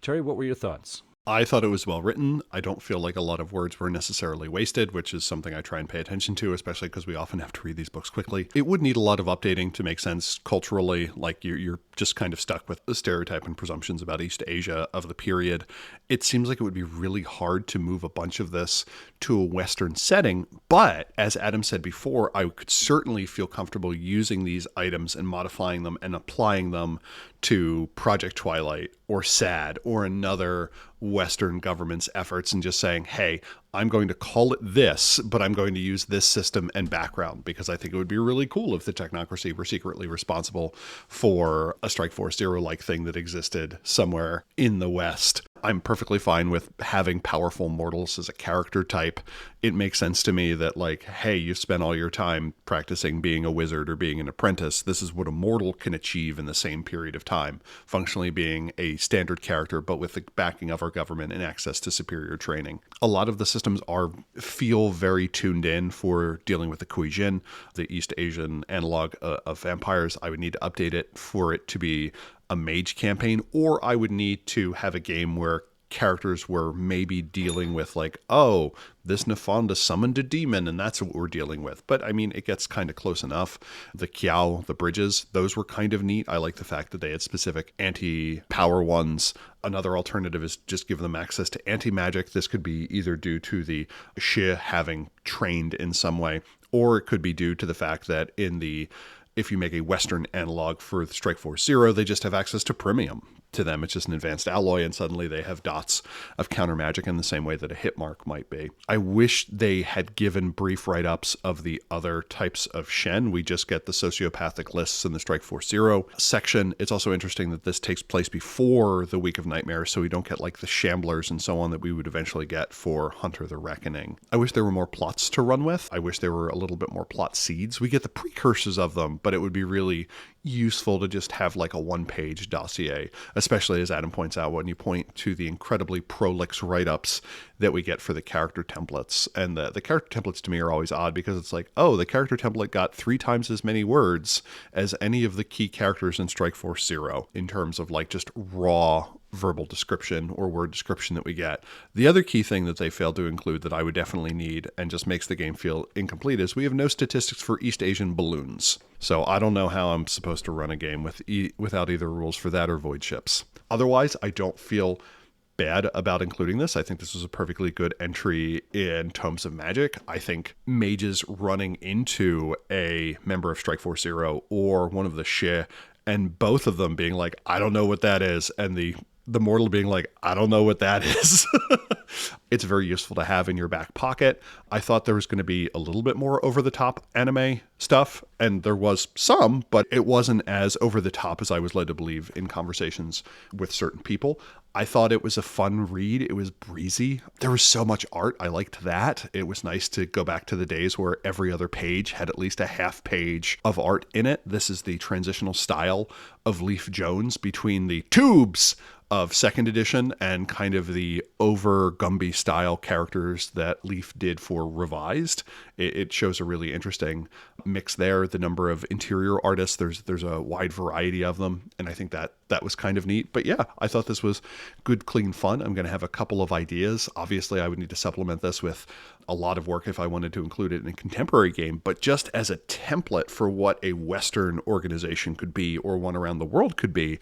Terry, what were your thoughts? I thought it was well written. I don't feel like a lot of words were necessarily wasted, which is something I try and pay attention to, especially because we often have to read these books quickly. It would need a lot of updating to make sense culturally. Like you're just kind of stuck with the stereotype and presumptions about East Asia of the period. It seems like it would be really hard to move a bunch of this to a Western setting. But as Adam said before, I could certainly feel comfortable using these items and modifying them and applying them to Project Twilight or SAD or another Western government's efforts and just saying, hey, I'm going to call it this, but I'm going to use this system and background because I think it would be really cool if the technocracy were secretly responsible for a Strike Force Zero-like thing that existed somewhere in the West. I'm perfectly fine with having powerful mortals as a character type. It makes sense to me that, like, hey, you've spent all your time practicing being a wizard or being an apprentice. This is what a mortal can achieve in the same period of time, functionally being a standard character, but with the backing of our government and access to superior training. A lot of the systems feel very tuned in for dealing with the Kuijin, the East Asian analog of vampires. I would need to update it for it to be a mage campaign, or I would need to have a game where characters were maybe dealing with, like, oh, this Nefanda summoned a demon and that's what we're dealing with. But I mean, it gets kind of close enough. The Kiao, the bridges, those were kind of neat. I like the fact that they had specific anti-power ones. Another alternative is just give them access to anti-magic. This could be either due to the Shih having trained in some way, or it could be due to the fact that if you make a Western analog for the Strike Force Zero, they just have access to Premium. To them, it's just an advanced alloy, and suddenly they have dots of counter magic in the same way that a hit mark might be. I wish they had given brief write-ups of the other types of Shen. We just get the sociopathic lists in the Strike Force Zero section. It's also interesting that this takes place before the Week of Nightmares, so we don't get like the Shamblers and so on that we would eventually get for Hunter the Reckoning. I wish there were more plots to run with. I wish there were a little bit more plot seeds. We get the precursors of them, but it would be really useful to just have like a one-page dossier, especially as Adam points out when you point to the incredibly prolix write-ups that we get for the character templates. And the character templates to me are always odd because it's like, oh, the character template got 3 times as many words as any of the key characters in Strike Force Zero in terms of like just raw verbal description or word description that we get. The other key thing that they failed to include that I would definitely need and just makes the game feel incomplete is we have no statistics for East Asian balloons. So I don't know how I'm supposed to run a game without either rules for that or void ships. Otherwise, I don't feel bad about including this. I think this was a perfectly good entry in Tomes of Magic. I think mages running into a member of Strike Force Zero or one of the Shih, and both of them being like, I don't know what that is, and the mortal being like, I don't know what that is. It's very useful to have in your back pocket. I thought there was going to be a little bit more over-the-top anime stuff, and there was some, but it wasn't as over-the-top as I was led to believe in conversations with certain people. I thought it was a fun read. It was breezy. There was so much art. I liked that. It was nice to go back to the days where every other page had at least a half page of art in it. This is the transitional style of Leaf Jones between the tubes of second edition and kind of the over Gumby style characters that Leaf did for revised. It shows a really interesting mix there. The number of interior artists, there's a wide variety of them, and I think that was kind of neat. But yeah, I thought this was good, clean fun. I'm going to have a couple of ideas. Obviously, I would need to supplement this with a lot of work if I wanted to include it in a contemporary game, but just as a template for what a Western organization could be or one around the world could be,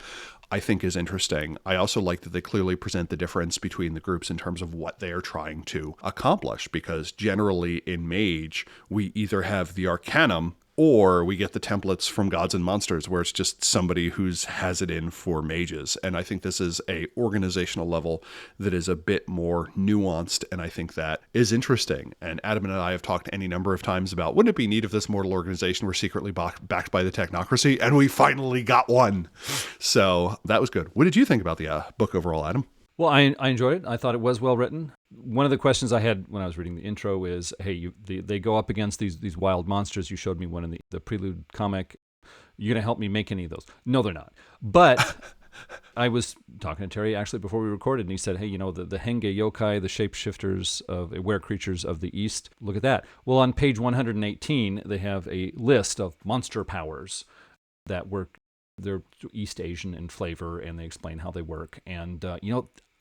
I think is interesting. I also like that they clearly present the difference between the groups in terms of what they are trying to accomplish, because generally in Mage, we either have the Arcanum or we get the templates from Gods and Monsters where it's just somebody who's has it in for mages. And I think this is a organizational level that is a bit more nuanced, and I think that is interesting. And Adam and I have talked any number of times about, wouldn't it be neat if this mortal organization were secretly backed by the technocracy? And we finally got one. So that was good. What did you think about the book overall, Adam? Well, I enjoyed it. I thought it was well written. One of the questions I had when I was reading the intro is, hey, they go up against these wild monsters. You showed me one in the Prelude comic. You going to help me make any of those? No, they're not. But I was talking to Terry actually before we recorded, and he said, hey, the Henge yokai, the shapeshifters of were creatures of the East, look at that. Well, on page 118, they have a list of monster powers that work. They're East Asian in flavor, and they explain how they work. And,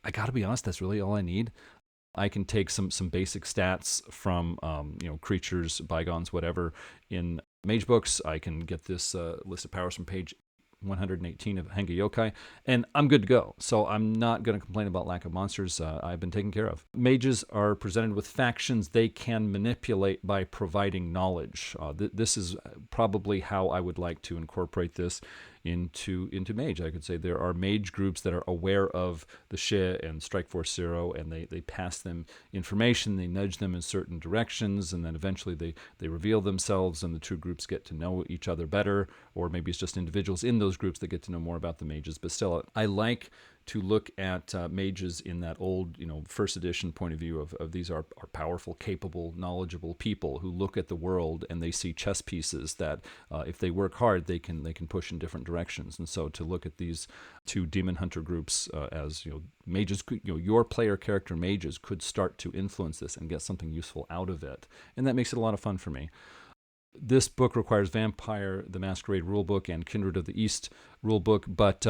I got to be honest, that's really all I need. I can take some basic stats from, creatures, bygones, whatever, in Mage books. I can get this list of powers from page 118 of Henge Yokai, and I'm good to go. So I'm not going to complain about lack of monsters. I've been taken care of. Mages are presented with factions they can manipulate by providing knowledge. This is probably how I would like to incorporate this into Mage. I could say there are Mage groups that are aware of the Shih and Strike Force Zero, and they pass them information, they nudge them in certain directions, and then eventually they reveal themselves, and the two groups get to know each other better, or maybe it's just individuals in those groups that get to know more about the Mages. But still, I like to look at mages in that old, first edition point of view of these are powerful, capable, knowledgeable people who look at the world and they see chess pieces that if they work hard, they can push in different directions. And so to look at these two demon hunter groups as mages, your player character mages could start to influence this and get something useful out of it, and that makes it a lot of fun for me. This book requires Vampire the Masquerade rulebook and Kindred of the East rulebook, but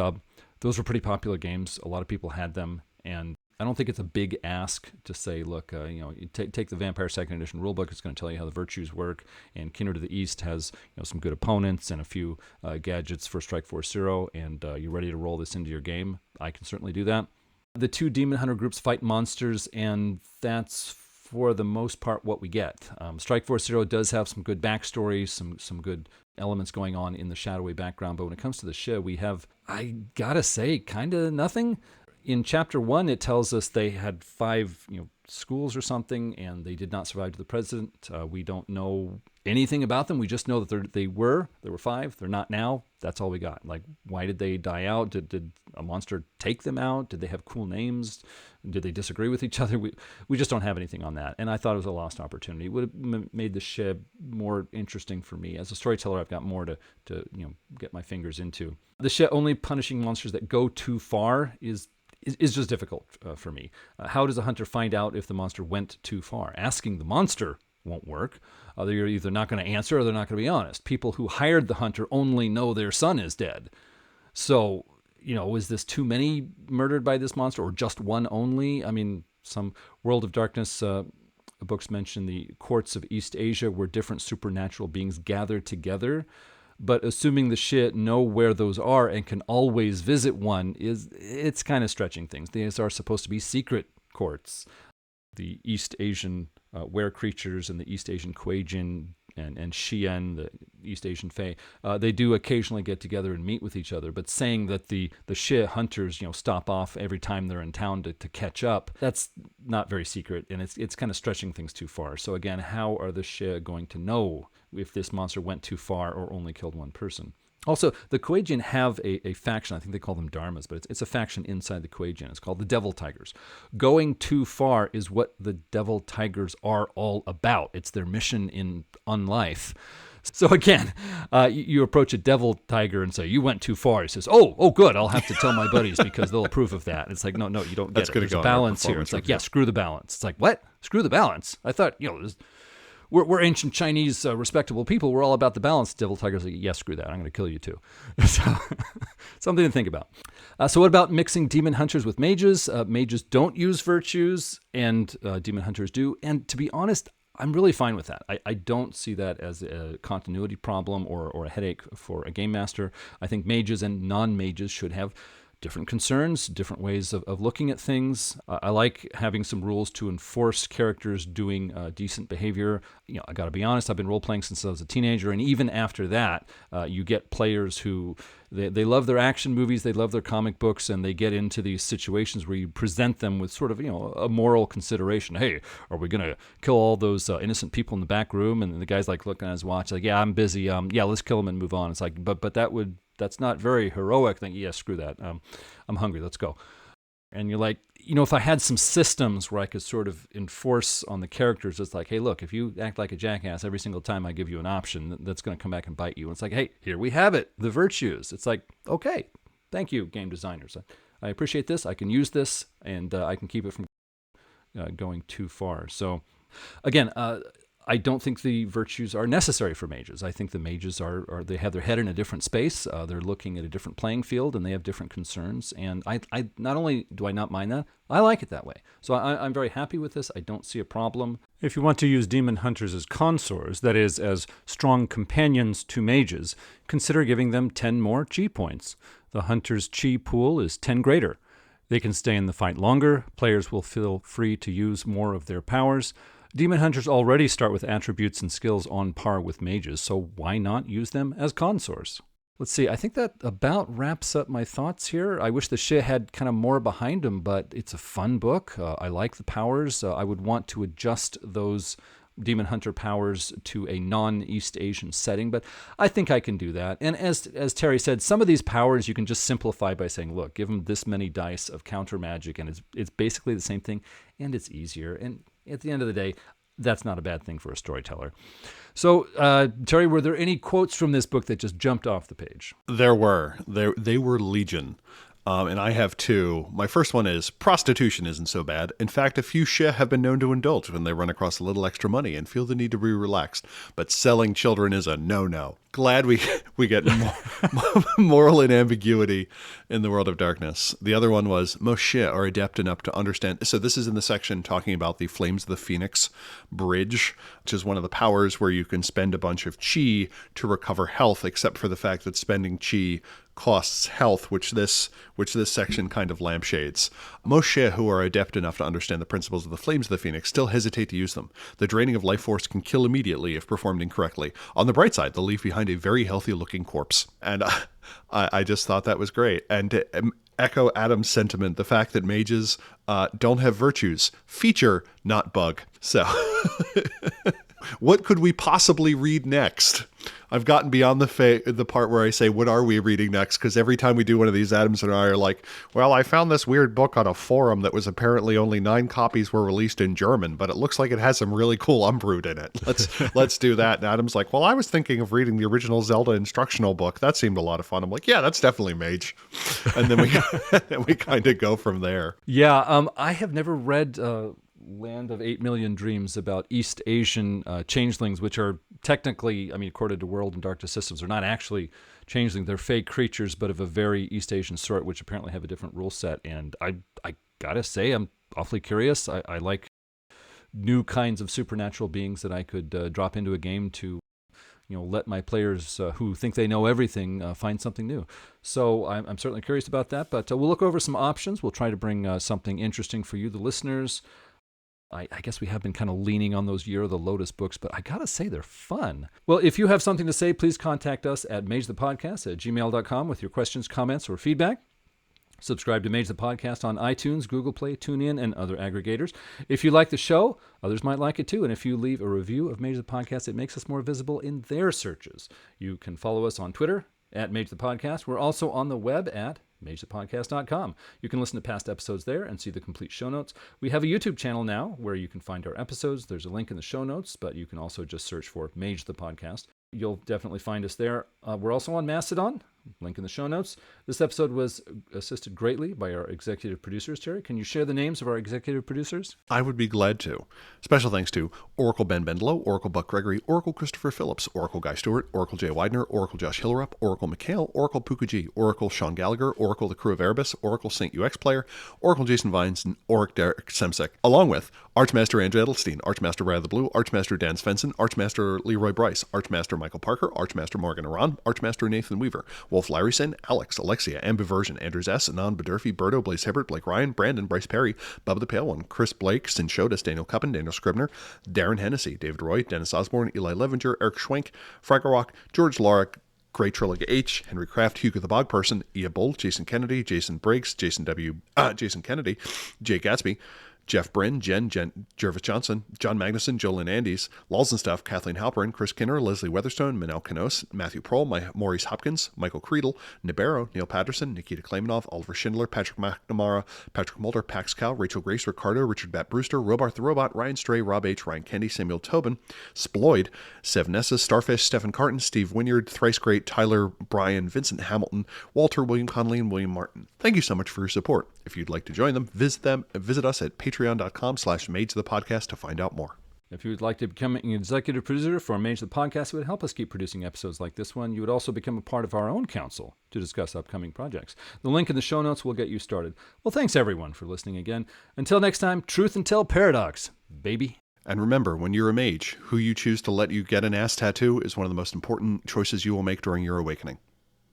those were pretty popular games. A lot of people had them, and I don't think it's a big ask to say, look, you take the Vampire 2nd Edition rulebook. It's going to tell you how the virtues work, and Kindred of the East has some good opponents and a few gadgets for Strike Force Zero, and you're ready to roll this into your game. I can certainly do that. The two Demon Hunter groups fight monsters, and that's for the most part what we get. Strike Force Zero does have some good backstory, some good elements going on in the shadowy background, but when it comes to the Shih, we have, I gotta say, kind of nothing. In Chapter 1, it tells us they had 5 schools or something, and they did not survive to the present. We don't know anything about them. We just know that there were 5. They're not now. That's all we got. Like, why did they die out? Did a monster take them out? Did they have cool names? Did they disagree with each other? We just don't have anything on that. And I thought it was a lost opportunity. It would have made the Shih more interesting for me. As a storyteller, I've got more to get my fingers into. The Shih only punishing monsters that go too far is just difficult for me. How does a hunter find out if the monster went too far? Asking the monster won't work. They're either not going to answer or they're not going to be honest. People who hired the hunter only know their son is dead. So, is this too many murdered by this monster or just one only? I mean, some World of Darkness books mention the courts of East Asia where different supernatural beings gather together. But assuming the Shih know where those are and can always visit one, it's kind of stretching things. These are supposed to be secret courts. The East Asian were creatures and the East Asian Kuei-jin and Shien, the East Asian Fae, they do occasionally get together and meet with each other. But saying that the Shih hunters stop off every time they're in town to catch up, that's not very secret, and it's kind of stretching things too far. So again, how are the Shih going to know if this monster went too far or only killed one person? Also, the Kuei-jin have a faction. I think they call them Dharmas, but it's a faction inside the Kuei-jin. It's called the Devil Tigers. Going too far is what the Devil Tigers are all about. It's their mission in unlife. So again, you approach a Devil Tiger and say, you went too far. He says, oh, good. I'll have to tell my buddies because they'll approve of that. It's like, no, you don't get it. There's a balance here. It's like, yeah, screw the balance. It's like, what? Screw the balance? I thought, we're ancient Chinese respectable people. We're all about the balance. Devil Tiger's like, yeah, screw that. I'm going to kill you too. So, something to think about. So what about mixing demon hunters with mages? Mages don't use virtues, and demon hunters do. And to be honest, I'm really fine with that. I don't see that as a continuity problem or a headache for a game master. I think mages and non-mages should have different concerns, different ways of looking at things. I like having some rules to enforce characters doing decent behavior. I got to be honest, I've been role-playing since I was a teenager, and even after that, you get players who, they love their action movies, they love their comic books, and they get into these situations where you present them with sort of, a moral consideration. Hey, are we going to kill all those innocent people in the back room? And the guy's like looking at his watch, like, yeah, I'm busy. Yeah, let's kill them and move on. It's like, but that's not very heroic. Think, yeah, screw that. I'm hungry. Let's go. And you're like, if I had some systems where I could sort of enforce on the characters, it's like, hey, look, if you act like a jackass every single time I give you an option, that's going to come back and bite you. And it's like, hey, here we have it, the virtues. It's like, okay, thank you, game designers. I appreciate this. I can use this, and I can keep it from going too far. So, again, I don't think the virtues are necessary for mages. I think the mages they have their head in a different space. They're looking at a different playing field, and they have different concerns. And I not only do I not mind that, I like it that way. So I'm very happy with this. I don't see a problem. If you want to use demon hunters as consors, that is, as strong companions to mages, consider giving them 10 more chi points. The hunter's chi pool is 10 greater. They can stay in the fight longer. Players will feel free to use more of their powers. Demon hunters already start with attributes and skills on par with mages, so why not use them as consors? Let's see, I think that about wraps up my thoughts here. I wish the Shih had kind of more behind them, but it's a fun book. I like the powers. I would want to adjust those Demon Hunter powers to a non-East Asian setting, but I think I can do that. And as Terry said, some of these powers you can just simplify by saying, look, give them this many dice of counter magic, and it's basically the same thing, and it's easier. And at the end of the day, that's not a bad thing for a storyteller. So, Terry, were there any quotes from this book that just jumped off the page? There were. They were legion. And I have two. My first one is, prostitution isn't so bad. In fact, a few Shih have been known to indulge when they run across a little extra money and feel the need to be relaxed. But selling children is a no-no. Glad we get moral and ambiguity in the world of darkness. The other one was, most Shih are adept enough to understand. So this is in the section talking about the Flames of the Phoenix bridge, which is one of the powers where you can spend a bunch of chi to recover health, except for the fact that spending chi costs health, which this section kind of lampshades. Most Shih who are adept enough to understand the principles of the Flames of the Phoenix still hesitate to use them. The draining of life force can kill immediately if performed incorrectly. On the bright side, they'll leave behind a very healthy-looking corpse. And I just thought that was great. And to echo Adam's sentiment, the fact that mages don't have virtues. Feature, not bug. So, what could we possibly read next? I've gotten beyond the part where I say, what are we reading next? Because every time we do one of these, Adams and I are like, well, I found this weird book on a forum that was apparently only 9 copies were released in German, but it looks like it has some really cool Umbrood in it. Let's do that. And Adam's like, well, I was thinking of reading the original Zelda instructional book. That seemed a lot of fun. I'm like, yeah, that's definitely Mage. And then we kind of go from there. Yeah, I have never read Land of 8 Million Dreams about East Asian changelings, which are technically, according to World and Darkness Systems, are not actually changelings. They're fake creatures, but of a very East Asian sort, which apparently have a different rule set. And I gotta say, I'm awfully curious. I like new kinds of supernatural beings that I could drop into a game to, let my players who think they know everything find something new. So I'm certainly curious about that. But we'll look over some options. We'll try to bring something interesting for you, the listeners. I guess we have been kind of leaning on those Year of the Lotus books, but I gotta say they're fun. Well, if you have something to say, please contact us at magethepodcast@gmail.com with your questions, comments, or feedback. Subscribe to Mage the Podcast on iTunes, Google Play, TuneIn, and other aggregators. If you like the show, others might like it too. And if you leave a review of Mage the Podcast, it makes us more visible in their searches. You can follow us on Twitter at Mage the Podcast. We're also on the web at magethepodcast.com. You can listen to past episodes there and see the complete show notes. We have a YouTube channel now where you can find our episodes. There's a link in the show notes, but you can also just search for Mage the Podcast. You'll definitely find us there. We're also on Mastodon, link in the show notes. This episode was assisted greatly by our executive producers. Terry, can you share the names of our executive producers? I would be glad to. Special thanks to Oracle Ben Bendelow, Oracle Buck Gregory, Oracle Christopher Phillips, Oracle Guy Stewart, Oracle Jay Widener, Oracle Josh Hillerup, Oracle McHale, Oracle Pukuji, Oracle Sean Gallagher, Oracle The Crew of Erebus, Oracle Saint UX Player, Oracle Jason Vines, and Oric Derek Semsek, along with Archmaster Andrew Edelstein, Archmaster Brad the Blue, Archmaster Dan Svensson, Archmaster Leroy Bryce, Archmaster Michael Parker, Archmaster Morgan Aran, Archmaster Nathan Weaver, Wolf Larryson, Alex, Alexia, Ambiversion, Andrews S., Anand Badurfi, Berto, Blaze Hibbert, Blake Ryan, Brandon, Bryce Perry, Bubba the Pale One, Chris Blake, Sin Shodas, Daniel Cuppin, Daniel Scribner, Darren Hennessy, David Roy, Dennis Osborne, Eli Levenger, Eric Schwenk, Fraggerwalk, George Lorick, Gray Trilliga H, Henry Kraft, Hugo the Bog Person, Ia Bull, Jason Kennedy, Jason Briggs, Jason Kennedy, Jay Gatsby, Jeff Bryn, Jen, Jervis Johnson, John Magnuson, Jolyn Andes, Laws and Stuff, Kathleen Halperin, Chris Kinner, Leslie Weatherstone, Manel Canos, Matthew Prohl, Maurice Hopkins, Michael Creedle, Nibero, Neil Patterson, Nikita Klamenov, Oliver Schindler, Patrick McNamara, Patrick Mulder, Pax Cal, Rachel Grace, Ricardo, Richard Bat Brewster, Robarth the Robot, Ryan Stray, Rob H., Ryan Kendi, Samuel Tobin, Sployd, Sev Nessa, Starfish, Stephen Carton, Steve Wynyard, Thrice Great, Tyler, Brian, Vincent Hamilton, Walter, William Connolly, and William Martin. Thank you so much for your support. If you'd like to join them, visit us at patreon.com/Mage the Podcast to find out more. If you would like to become an executive producer for Mage the Podcast, it would help us keep producing episodes like this one. You would also become a part of our own council to discuss upcoming projects. The link in the show notes will get you started. Well, thanks everyone for listening again. Until next time, truth and tell paradox, baby. And remember, when you're a mage, who you choose to let you get an ass tattoo is one of the most important choices you will make during your awakening.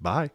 Bye.